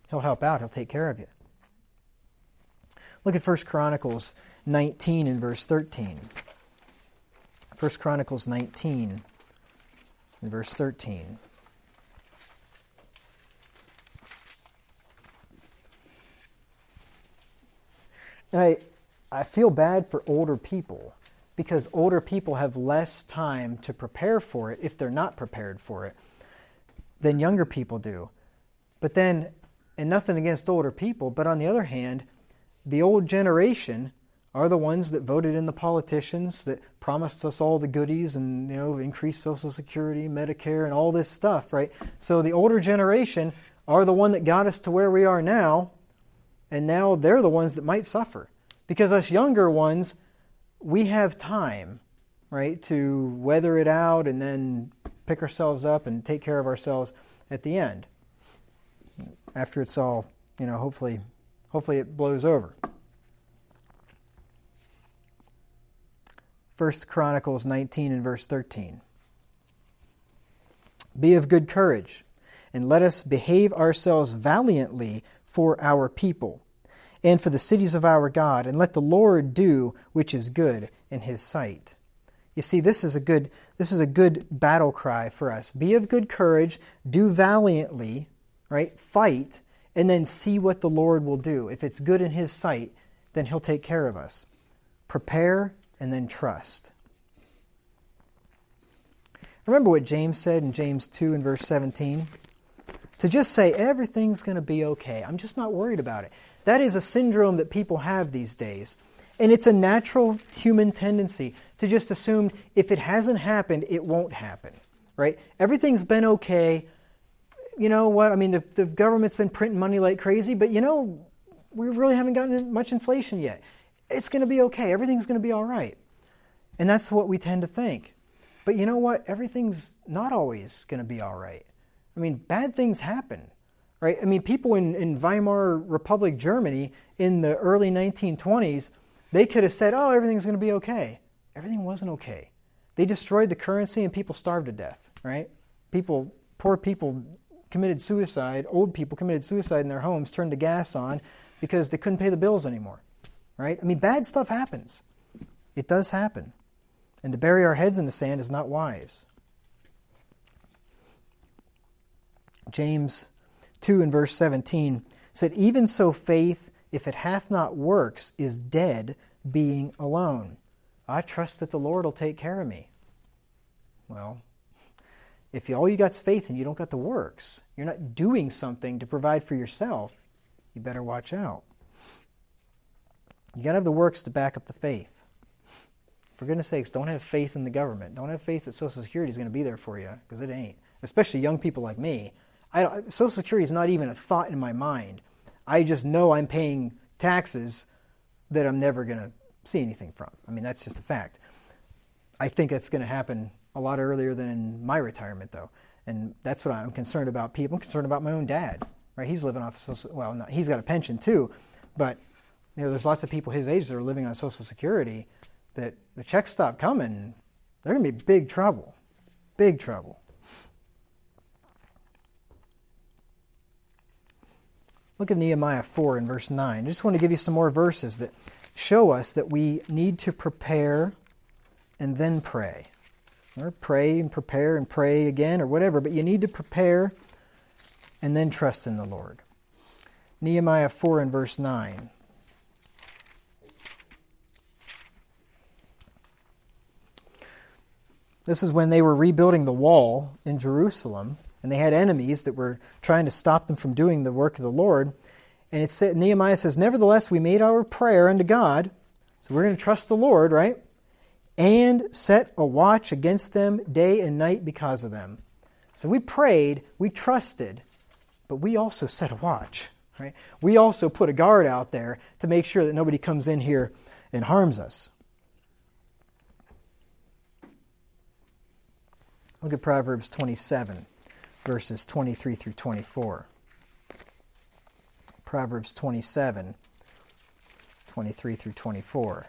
He'll help out. He'll take care of you. Look at 1 Chronicles 19 and verse 13. 1 Chronicles 19 and verse 13. And I feel bad for older people, because older people have less time to prepare for it, if they're not prepared for it, than younger people do. But then, and nothing against older people, but on the other hand, the old generation are the ones that voted in the politicians that promised us all the goodies and increased Social Security, Medicare, and all this stuff, right? So the older generation are the one that got us to where we are now, and now they're the ones that might suffer. Because us younger ones, we have time, right, to weather it out and then pick ourselves up and take care of ourselves at the end. After it's all, hopefully it blows over. 1 Chronicles 19 and verse 13. Be of good courage, and let us behave ourselves valiantly for our people, and for the cities of our God, and let the Lord do which is good in his sight. You see, this is a good battle cry for us. Be of good courage, do valiantly, right? Fight, and then see what the Lord will do. If it's good in his sight, then he'll take care of us. Prepare and then trust. Remember what James said in James 2 and verse 17? To just say everything's going to be okay. I'm just not worried about it. That is a syndrome that people have these days. And it's a natural human tendency to just assume if it hasn't happened, it won't happen. Right? Everything's been okay. You know what? I mean, the government's been printing money like crazy, but we really haven't gotten much inflation yet. It's going to be okay. Everything's going to be all right. And that's what we tend to think. But you know what? Everything's not always going to be all right. I mean, bad things happen, right? I mean, people in Weimar Republic, Germany, in the early 1920s, they could have said, oh, everything's going to be okay. Everything wasn't okay. They destroyed the currency and people starved to death, right? Poor people committed suicide, old people committed suicide in their homes, turned the gas on because they couldn't pay the bills anymore, right? I mean, bad stuff happens. It does happen. And to bury our heads in the sand is not wise. James 2 and verse 17 said, even so faith, if it hath not works, is dead, being alone. I trust that the Lord will take care of me. Well, if all you got's faith and you don't got the works, you're not doing something to provide for yourself, you better watch out. You got to have the works to back up the faith. For goodness sakes, don't have faith in the government. Don't have faith that Social Security is going to be there for you, because it ain't. Especially young people like me. Social Security is not even a thought in my mind. I just know I'm paying taxes that I'm never going to see anything from. I mean, that's just a fact. I think that's going to happen a lot earlier than in my retirement, though. And that's what I'm concerned about. I'm concerned about my own dad. Right? He's living off of he's got a pension too, but there's lots of people his age that are living on Social Security that the checks stop coming, they're going to be big trouble. Big trouble. Look at Nehemiah 4 and verse 9. I just want to give you some more verses that show us that we need to prepare and then pray. Or pray and prepare and pray again or whatever, but you need to prepare and then trust in the Lord. Nehemiah 4 and verse 9. This is when they were rebuilding the wall in Jerusalem, and they had enemies that were trying to stop them from doing the work of the Lord. And it said, Nehemiah says, nevertheless, we made our prayer unto God. So we're going to trust the Lord, right? And set a watch against them day and night because of them. So we prayed, we trusted, but we also set a watch, right? We also put a guard out there to make sure that nobody comes in here and harms us. Look at Proverbs 27, verses 23 through 24. Proverbs 27, 23 through 24.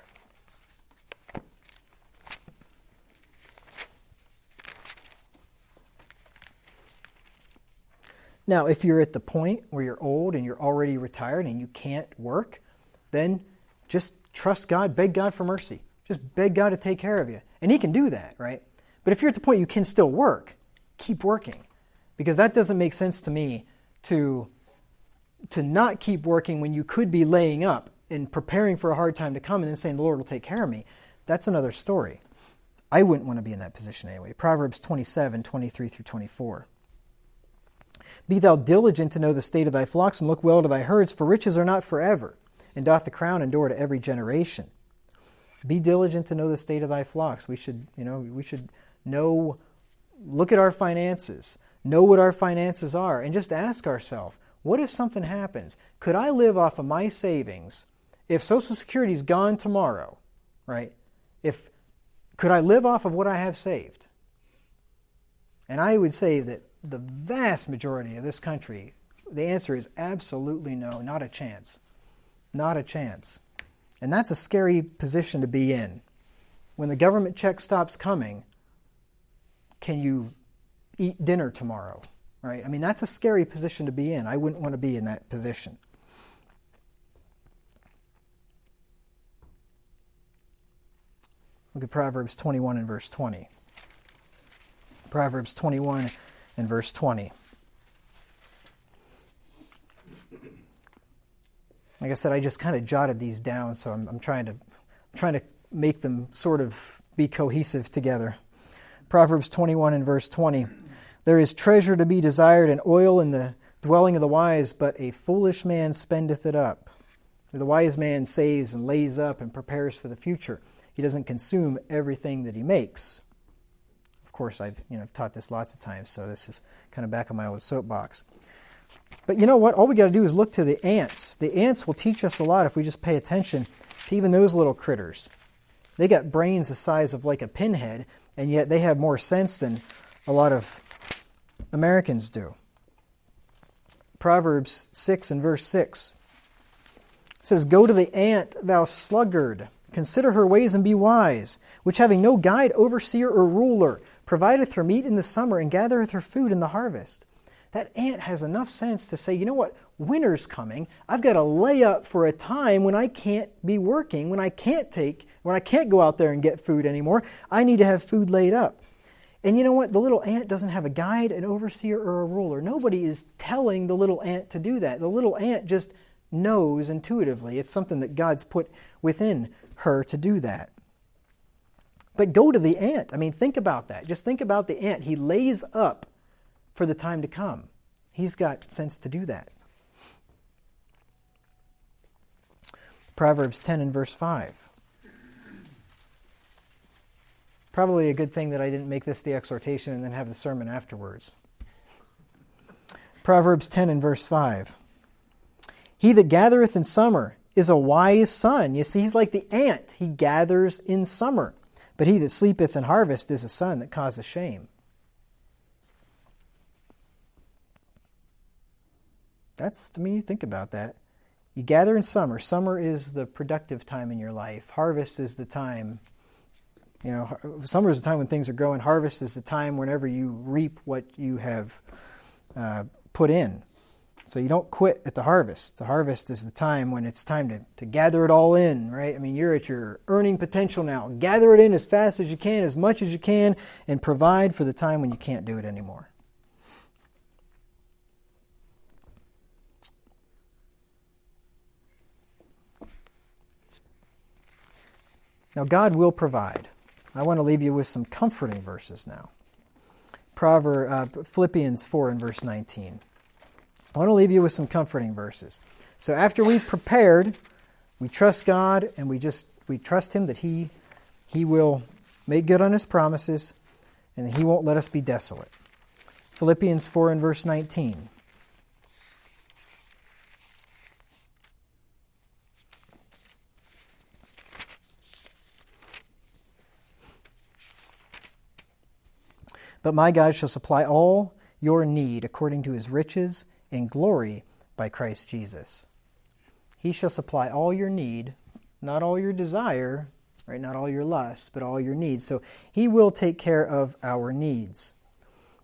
Now, if you're at the point where you're old and you're already retired and you can't work, then just trust God, beg God for mercy. Just beg God to take care of you. And He can do that, right? But if you're at the point you can still work, keep working. Because that doesn't make sense to me to not keep working when you could be laying up and preparing for a hard time to come and then saying the Lord will take care of me. That's another story. I wouldn't want to be in that position anyway. Proverbs 27, 23 through 24. Be thou diligent to know the state of thy flocks, and look well to thy herds, for riches are not forever, and doth the crown endure to every generation. Be diligent to know the state of thy flocks. We should know, look at our finances, know what our finances are, and just ask ourselves, what if something happens? Could I live off of my savings if Social Security's gone tomorrow, right? Could I live off of what I have saved? And I would say that the vast majority of this country, the answer is absolutely no, not a chance. Not a chance. And that's a scary position to be in. When the government check stops coming, can you eat dinner tomorrow? Right? I mean, that's a scary position to be in. I wouldn't want to be in that position. Look at Proverbs 21 and verse 20. Proverbs 21 and verse 20. Like I said, I just kind of jotted these down, so I'm trying to make them sort of be cohesive together. Proverbs 21 and verse 20. There is treasure to be desired and oil in the dwelling of the wise, but a foolish man spendeth it up. The wise man saves and lays up and prepares for the future. He doesn't consume everything that he makes. Of course, I've taught this lots of times, so this is kind of back on my old soapbox. But you know what? All we got to do is look to the ants. The ants will teach us a lot if we just pay attention to even those little critters. They got brains the size of like a pinhead, and yet they have more sense than a lot of Americans do. Proverbs 6 and verse 6 says, Go to the ant, thou sluggard, consider her ways and be wise, which having no guide, overseer, or ruler, provideth her meat in the summer and gathereth her food in the harvest. That ant has enough sense to say, you know what, winter's coming. I've got to lay up for a time when I can't be working, when When I can't go out there and get food anymore, I need to have food laid up. And you know what? The little ant doesn't have a guide, an overseer, or a ruler. Nobody is telling the little ant to do that. The little ant just knows intuitively. It's something that God's put within her to do that. But go to the ant. I mean, think about that. Just think about the ant. He lays up for the time to come. He's got sense to do that. Proverbs 10 and verse 5. Probably a good thing that I didn't make this the exhortation and then have the sermon afterwards. Proverbs 10 and verse 5. He that gathereth in summer is a wise son. You see, he's like the ant. He gathers in summer. But he that sleepeth in harvest is a son that causeth shame. You think about that. You gather in summer. Summer is the productive time in your life. Harvest is the time, summer is the time when things are growing. Harvest is the time whenever you reap what you have put in. So you don't quit at the harvest. The harvest is the time when it's time to gather it all in, right? I mean, you're at your earning potential now. Gather it in as fast as you can, as much as you can, and provide for the time when you can't do it anymore. Now, God will provide. I want to leave you with some comforting verses now. Philippians 4 and verse 19. I want to leave you with some comforting verses. So after we've prepared, we trust God and we trust Him that He will make good on His promises and that He won't let us be desolate. Philippians 4 and verse 19. But my God shall supply all your need according to His riches and glory by Christ Jesus. He shall supply all your need, not all your desire, right? Not all your lust, but all your needs. So He will take care of our needs.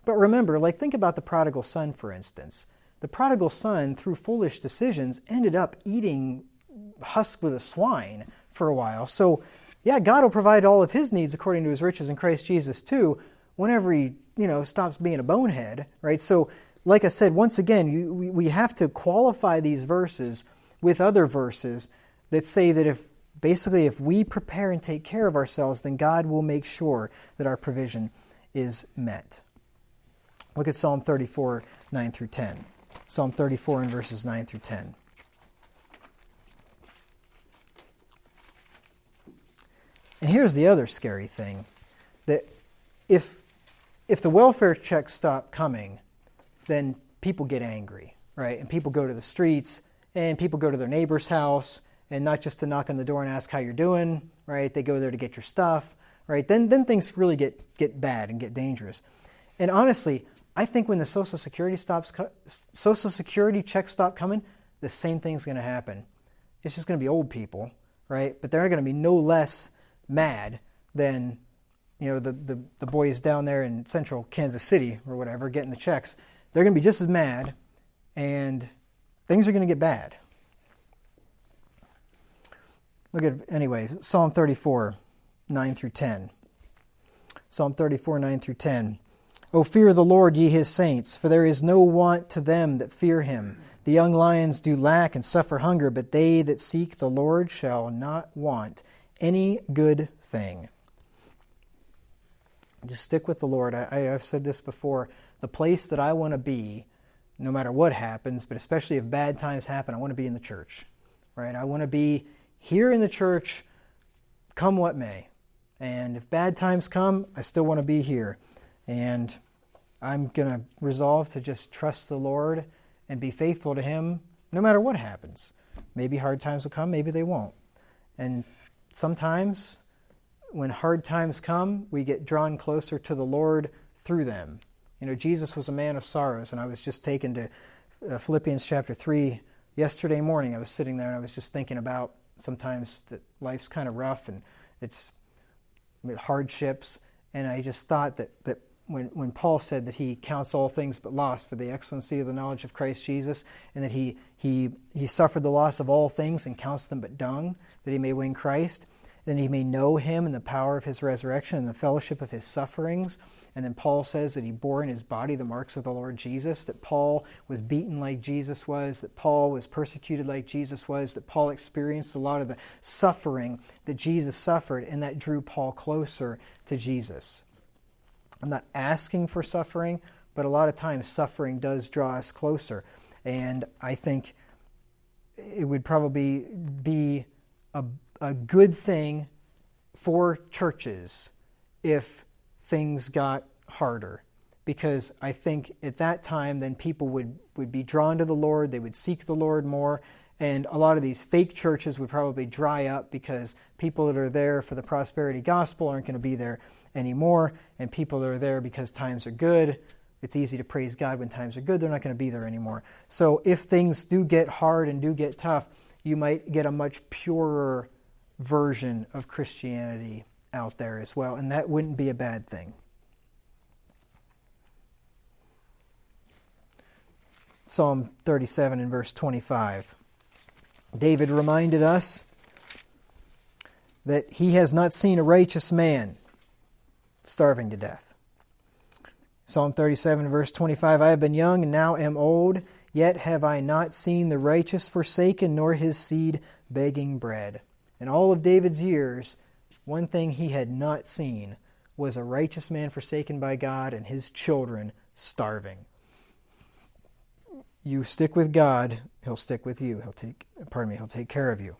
But remember, think about the prodigal son, for instance. The prodigal son, through foolish decisions, ended up eating husk with a swine for a while. So, yeah, God will provide all of his needs according to His riches in Christ Jesus too, whenever he, stops being a bonehead, right? So, like I said, once again, we have to qualify these verses with other verses that say that if we prepare and take care of ourselves, then God will make sure that our provision is met. Look at Psalm 34, 9 through 10. Psalm 34 and verses 9 through 10. And here's the other scary thing, that if the welfare checks stop coming, then people get angry, right? And people go to the streets, and people go to their neighbor's house, and not just to knock on the door and ask how you're doing, right? They go there to get your stuff, right? Then things really get bad and get dangerous. And honestly, I think when the Social Security checks stop coming, the same thing's going to happen. It's just going to be old people, right? But they're going to be no less mad than the boys down there in central Kansas City or whatever getting the checks. They're going to be just as mad, and things are going to get bad. Psalm 34, 9 through 10. Psalm 34, 9 through 10. O fear the Lord, ye His saints, for there is no want to them that fear Him. The young lions do lack and suffer hunger, but they that seek the Lord shall not want any good thing. Just stick with the Lord. I've said this before. The place that I want to be, no matter what happens, but especially if bad times happen, I want to be in the church, right? I want to be here in the church, come what may. And if bad times come, I still want to be here. And I'm going to resolve to just trust the Lord and be faithful to Him no matter what happens. Maybe hard times will come, maybe they won't. And sometimes when hard times come, we get drawn closer to the Lord through them. Jesus was a man of sorrows, and I was just taken to Philippians chapter 3 yesterday morning. I was sitting there and I was just thinking about sometimes that life's kind of rough and it's hardships, and I just thought that when Paul said that he counts all things but loss for the excellency of the knowledge of Christ Jesus, and that he suffered the loss of all things and counts them but dung, that he may win Christ. that he may know him and the power of his resurrection and the fellowship of his sufferings. And then Paul says that he bore in his body the marks of the Lord Jesus, that Paul was beaten like Jesus was, that Paul was persecuted like Jesus was, that Paul experienced a lot of the suffering that Jesus suffered, and that drew Paul closer to Jesus. I'm not asking for suffering, but a lot of times suffering does draw us closer. And I think it would probably be a good thing for churches if things got harder, because I think at that time then people would be drawn to the Lord, they would seek the Lord more, and a lot of these fake churches would probably dry up because people that are there for the prosperity gospel aren't going to be there anymore, and people that are there because times are good, it's easy to praise God when times are good, they're not going to be there anymore. So if things do get hard and do get tough, you might get a much purer version of Christianity out there as well, and that wouldn't be a bad thing. Psalm 37 and verse 25. David reminded us that he has not seen a righteous man starving to death. Psalm 37 verse 25, I have been young and now am old, yet have I not seen the righteous forsaken, nor his seed begging bread. In all of David's years, one thing he had not seen was a righteous man forsaken by God and his children starving. You stick with God, he'll stick with you. He'll take care of you.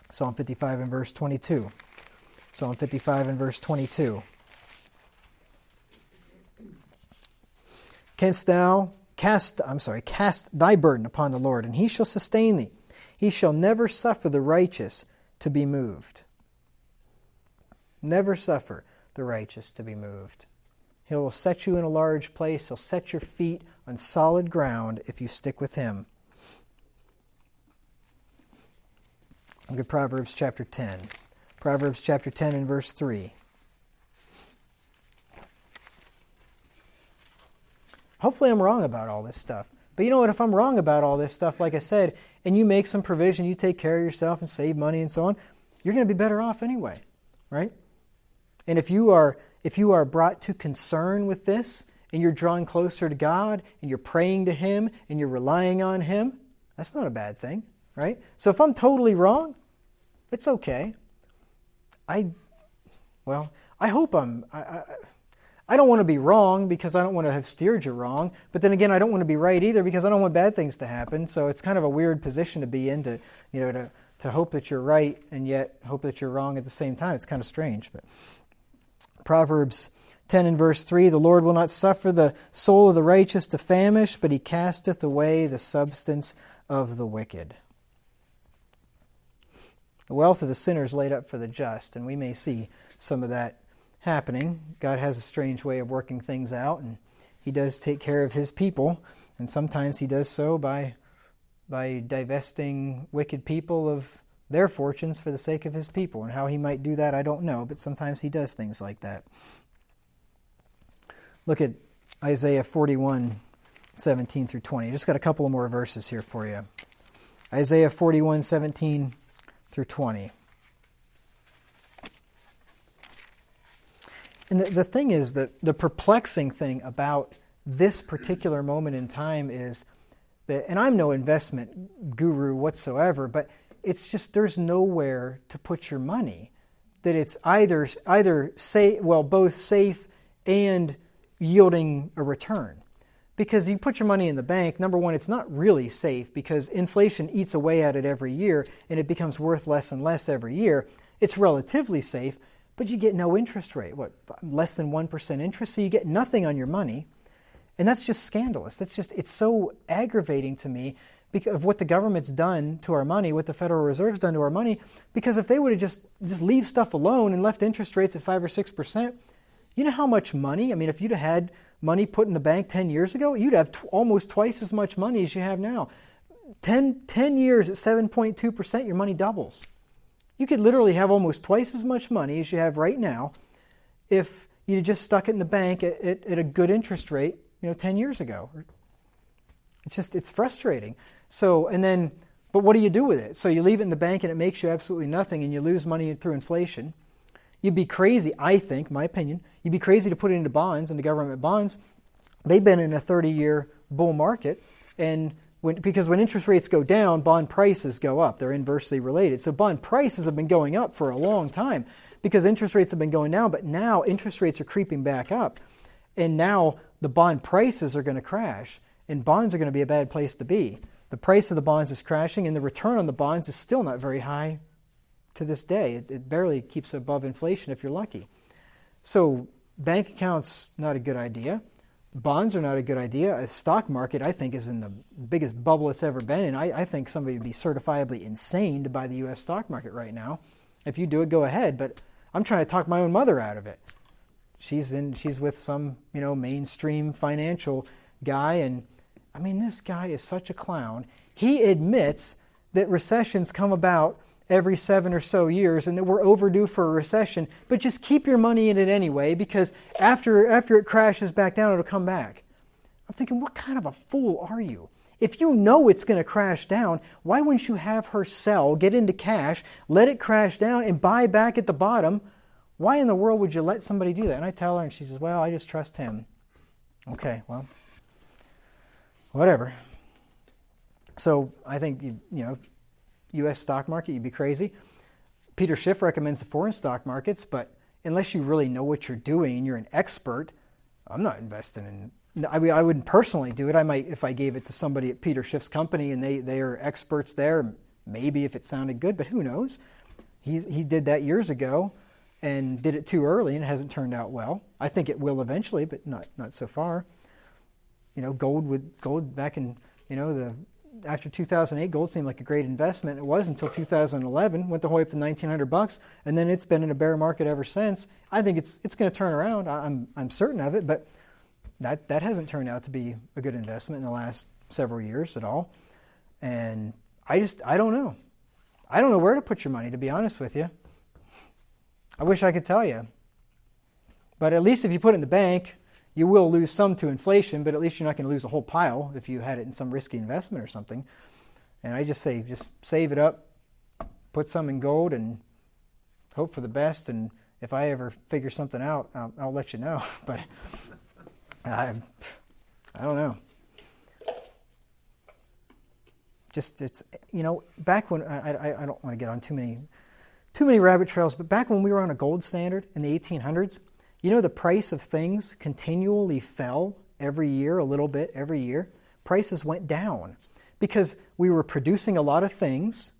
Psalm 55 and verse 22. Psalm 55 and verse 22. Cast thy burden upon the Lord, and he shall sustain thee. He shall never suffer the righteous to be moved. Never suffer the righteous to be moved. He will set you in a large place. He'll set your feet on solid ground if you stick with him. Look at Proverbs chapter 10. Proverbs chapter 10 and verse 3. Hopefully I'm wrong about all this stuff. But you know what? If I'm wrong about all this stuff, like I said, and you make some provision, you take care of yourself and save money and so on, you're going to be better off anyway, right? And if you are brought to concern with this, and you're drawing closer to God, and you're praying to him, and you're relying on him, that's not a bad thing, right? So if I'm totally wrong, it's okay. I hope I don't want to be wrong because I don't want to have steered you wrong, but then again, I don't want to be right either because I don't want bad things to happen. So it's kind of a weird position to be in, to hope that you're right and yet hope that you're wrong at the same time. It's kind of strange. But Proverbs 10 and verse 3, the Lord will not suffer the soul of the righteous to famish, but he casteth away the substance of the wicked. The wealth of the sinner is laid up for the just, and we may see some of that happening. God has a strange way of working things out, and he does take care of his people, and sometimes he does so by divesting wicked people of their fortunes for the sake of his people. And how he might do that, I don't know, but sometimes he does things like that. Look at Isaiah 41, 17 through 20. Just got a couple of more verses here for you. Isaiah 41, 17 through 20. And the thing is that the perplexing thing about this particular moment in time is that, and I'm no investment guru whatsoever, but it's just there's nowhere to put your money. That it's either both safe and yielding a return. Because you put your money in the bank, number one, it's not really safe because inflation eats away at it every year and it becomes worth less and less every year. It's relatively safe, but you get no interest rate. Less than 1% interest? So you get nothing on your money. And that's just scandalous. It's so aggravating to me because of what the government's done to our money, what the Federal Reserve's done to our money. Because if they would have just leave stuff alone and left interest rates at 5 or 6%, you know how much money? I mean, if you'd have had money put in the bank 10 years ago, you'd have almost twice as much money as you have now. 10 years at 7.2%, your money doubles. You could literally have almost twice as much money as you have right now if you just stuck it in the bank at a good interest rate, 10 years ago. It's frustrating. So, and then But what do you do with it? So you leave it in the bank and it makes you absolutely nothing and you lose money through inflation. You'd be crazy, I think, my opinion, you'd be crazy to put it into bonds, into government bonds. They've been in a 30-year bull market, and because when interest rates go down, bond prices go up. They're inversely related. So bond prices have been going up for a long time because interest rates have been going down, but now interest rates are creeping back up. And now the bond prices are going to crash, and bonds are going to be a bad place to be. The price of the bonds is crashing, and the return on the bonds is still not very high to this day. It barely keeps above inflation if you're lucky. So bank accounts, not a good idea. Bonds are not a good idea. A stock market, I think, is in the biggest bubble it's ever been in. I think somebody would be certifiably insane to buy the U.S. stock market right now. If you do it, go ahead. But I'm trying to talk my own mother out of it. She's with some, mainstream financial guy, and I mean, this guy is such a clown. He admits that recessions come about every 7 or so years and that we're overdue for a recession, but just keep your money in it anyway because after it crashes back down, it'll come back. I'm thinking, what kind of a fool are you? If you know it's going to crash down, why wouldn't you have her sell, get into cash, let it crash down, and buy back at the bottom? Why in the world would you let somebody do that? And I tell her, and she says, well, I just trust him. Okay, well, whatever. So I think, U.S. stock market, you'd be crazy. Peter Schiff recommends the foreign stock markets, but unless you really know what you're doing and you're an expert, I'm not investing in. I wouldn't personally do it. I might if I gave it to somebody at Peter Schiff's company and they are experts there, maybe if it sounded good, but who knows? He did that years ago and did it too early and it hasn't turned out well. I think it will eventually, but not so far. Gold back in, after 2008, gold seemed like a great investment. It was until 2011, went the whole way up to $1,900, and then it's been in a bear market ever since. I think it's going to turn around. I'm certain of it, but that hasn't turned out to be a good investment in the last several years at all. And I don't know. I don't know where to put your money, to be honest with you. I wish I could tell you. But at least if you put it in the bank, you will lose some to inflation, but at least you're not going to lose a whole pile if you had it in some risky investment or something. And I just say, just save it up, put some in gold, and hope for the best. And if I ever figure something out, I'll let you know. But I don't know. Just it's back when I don't want to get on too many rabbit trails, but back when we were on a gold standard in the 1800s. The price of things continually fell every year, a little bit every year. Prices went down because we were producing a lot of things,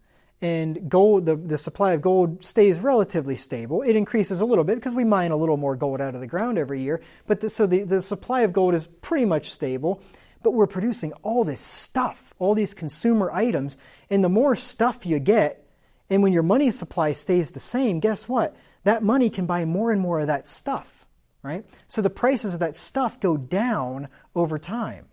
and gold, the supply of gold stays relatively stable. It increases a little bit because we mine a little more gold out of the ground every year, but so the supply of gold is pretty much stable, but we're producing all this stuff, all these consumer items, and the more stuff you get, and when your money supply stays the same, guess what? That money can buy more and more of that stuff, right? So the prices of that stuff go down over time.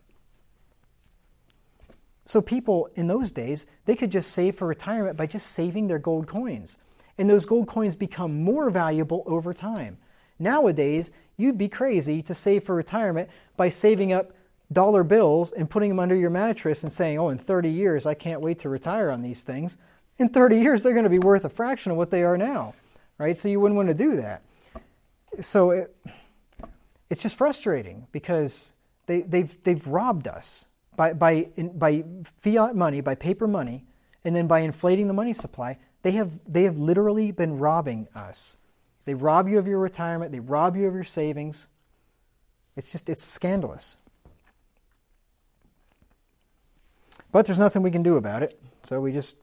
So people in those days, they could just save for retirement by just saving their gold coins. And those gold coins become more valuable over time. Nowadays, you'd be crazy to save for retirement by saving up dollar bills and putting them under your mattress and saying, in 30 years, I can't wait to retire on these things. In 30 years, they're going to be worth a fraction of what they are now. Right? So you wouldn't want to do that. So it's just frustrating because they've robbed us by fiat money, by paper money, and then by inflating the money supply. They have literally been robbing us. They rob you of your retirement. They rob you of your savings. It's scandalous. But there's nothing we can do about it. So we just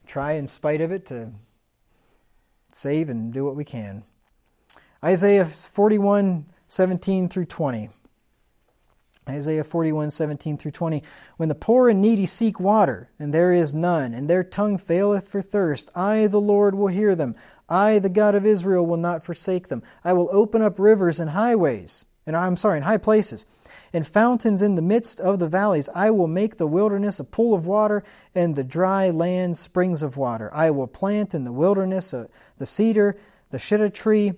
try in spite of it to save and do what we can. Isaiah 41:17 through 20. Isaiah 41:17 through 20. When the poor and needy seek water, and there is none, and their tongue faileth for thirst, I, the Lord, will hear them. I, the God of Israel, will not forsake them. I will open up rivers in high places, and fountains in the midst of the valleys. I will make the wilderness a pool of water, and the dry land springs of water. I will plant in the wilderness the cedar, the shittim tree,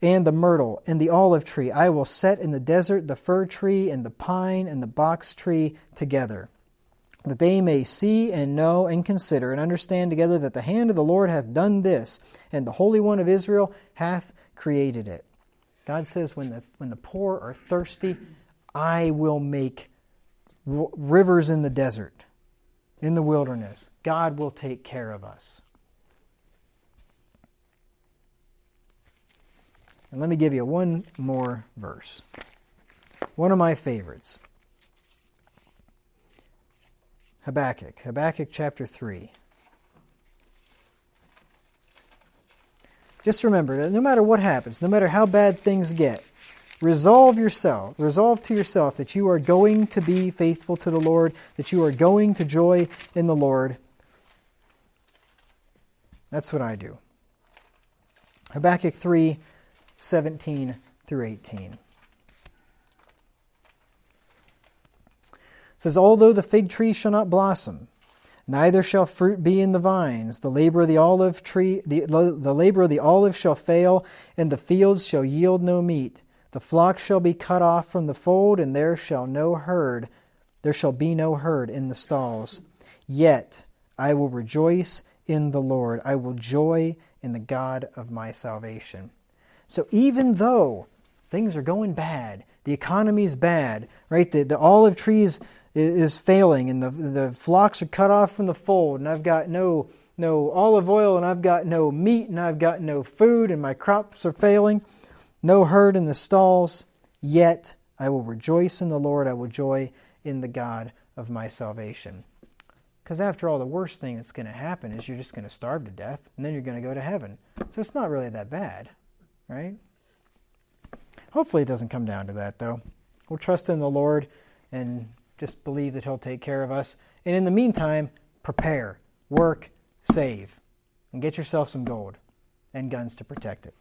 and the myrtle, and the olive tree. I will set in the desert the fir tree, and the pine, and the box tree together. that they may see and know and consider and understand together that the hand of the Lord hath done this, and the Holy One of Israel hath created it. God says, when the poor are thirsty, I will make rivers in the desert, in the wilderness. God will take care of us. And let me give you one more verse. One of my favorites. Habakkuk chapter 3. Just remember that no matter what happens, no matter how bad things get, resolve to yourself that you are going to be faithful to the Lord, that you are going to joy in the Lord. That's what I do. Habakkuk 3, 17 through 18. It says, although the fig tree shall not blossom, neither shall fruit be in the vines, the labor of the olive tree, the labor of the olive shall fail, and the fields shall yield no meat. The flock shall be cut off from the fold, and there shall be no herd in the stalls. Yet I will rejoice in the Lord. I will joy in the God of my salvation. So even though things are going bad, the economy's bad, right? The olive trees is failing, and the flocks are cut off from the fold, and I've got no olive oil, and I've got no meat, and I've got no food, and my crops are failing, no herd in the stalls, yet I will rejoice in the Lord, I will joy in the God of my salvation. Because after all, the worst thing that's going to happen is you're just going to starve to death, and then you're going to go to heaven. So it's not really that bad, right? Hopefully it doesn't come down to that, though. We'll trust in the Lord and just believe that He'll take care of us. And in the meantime, prepare, work, save, and get yourself some gold and guns to protect it.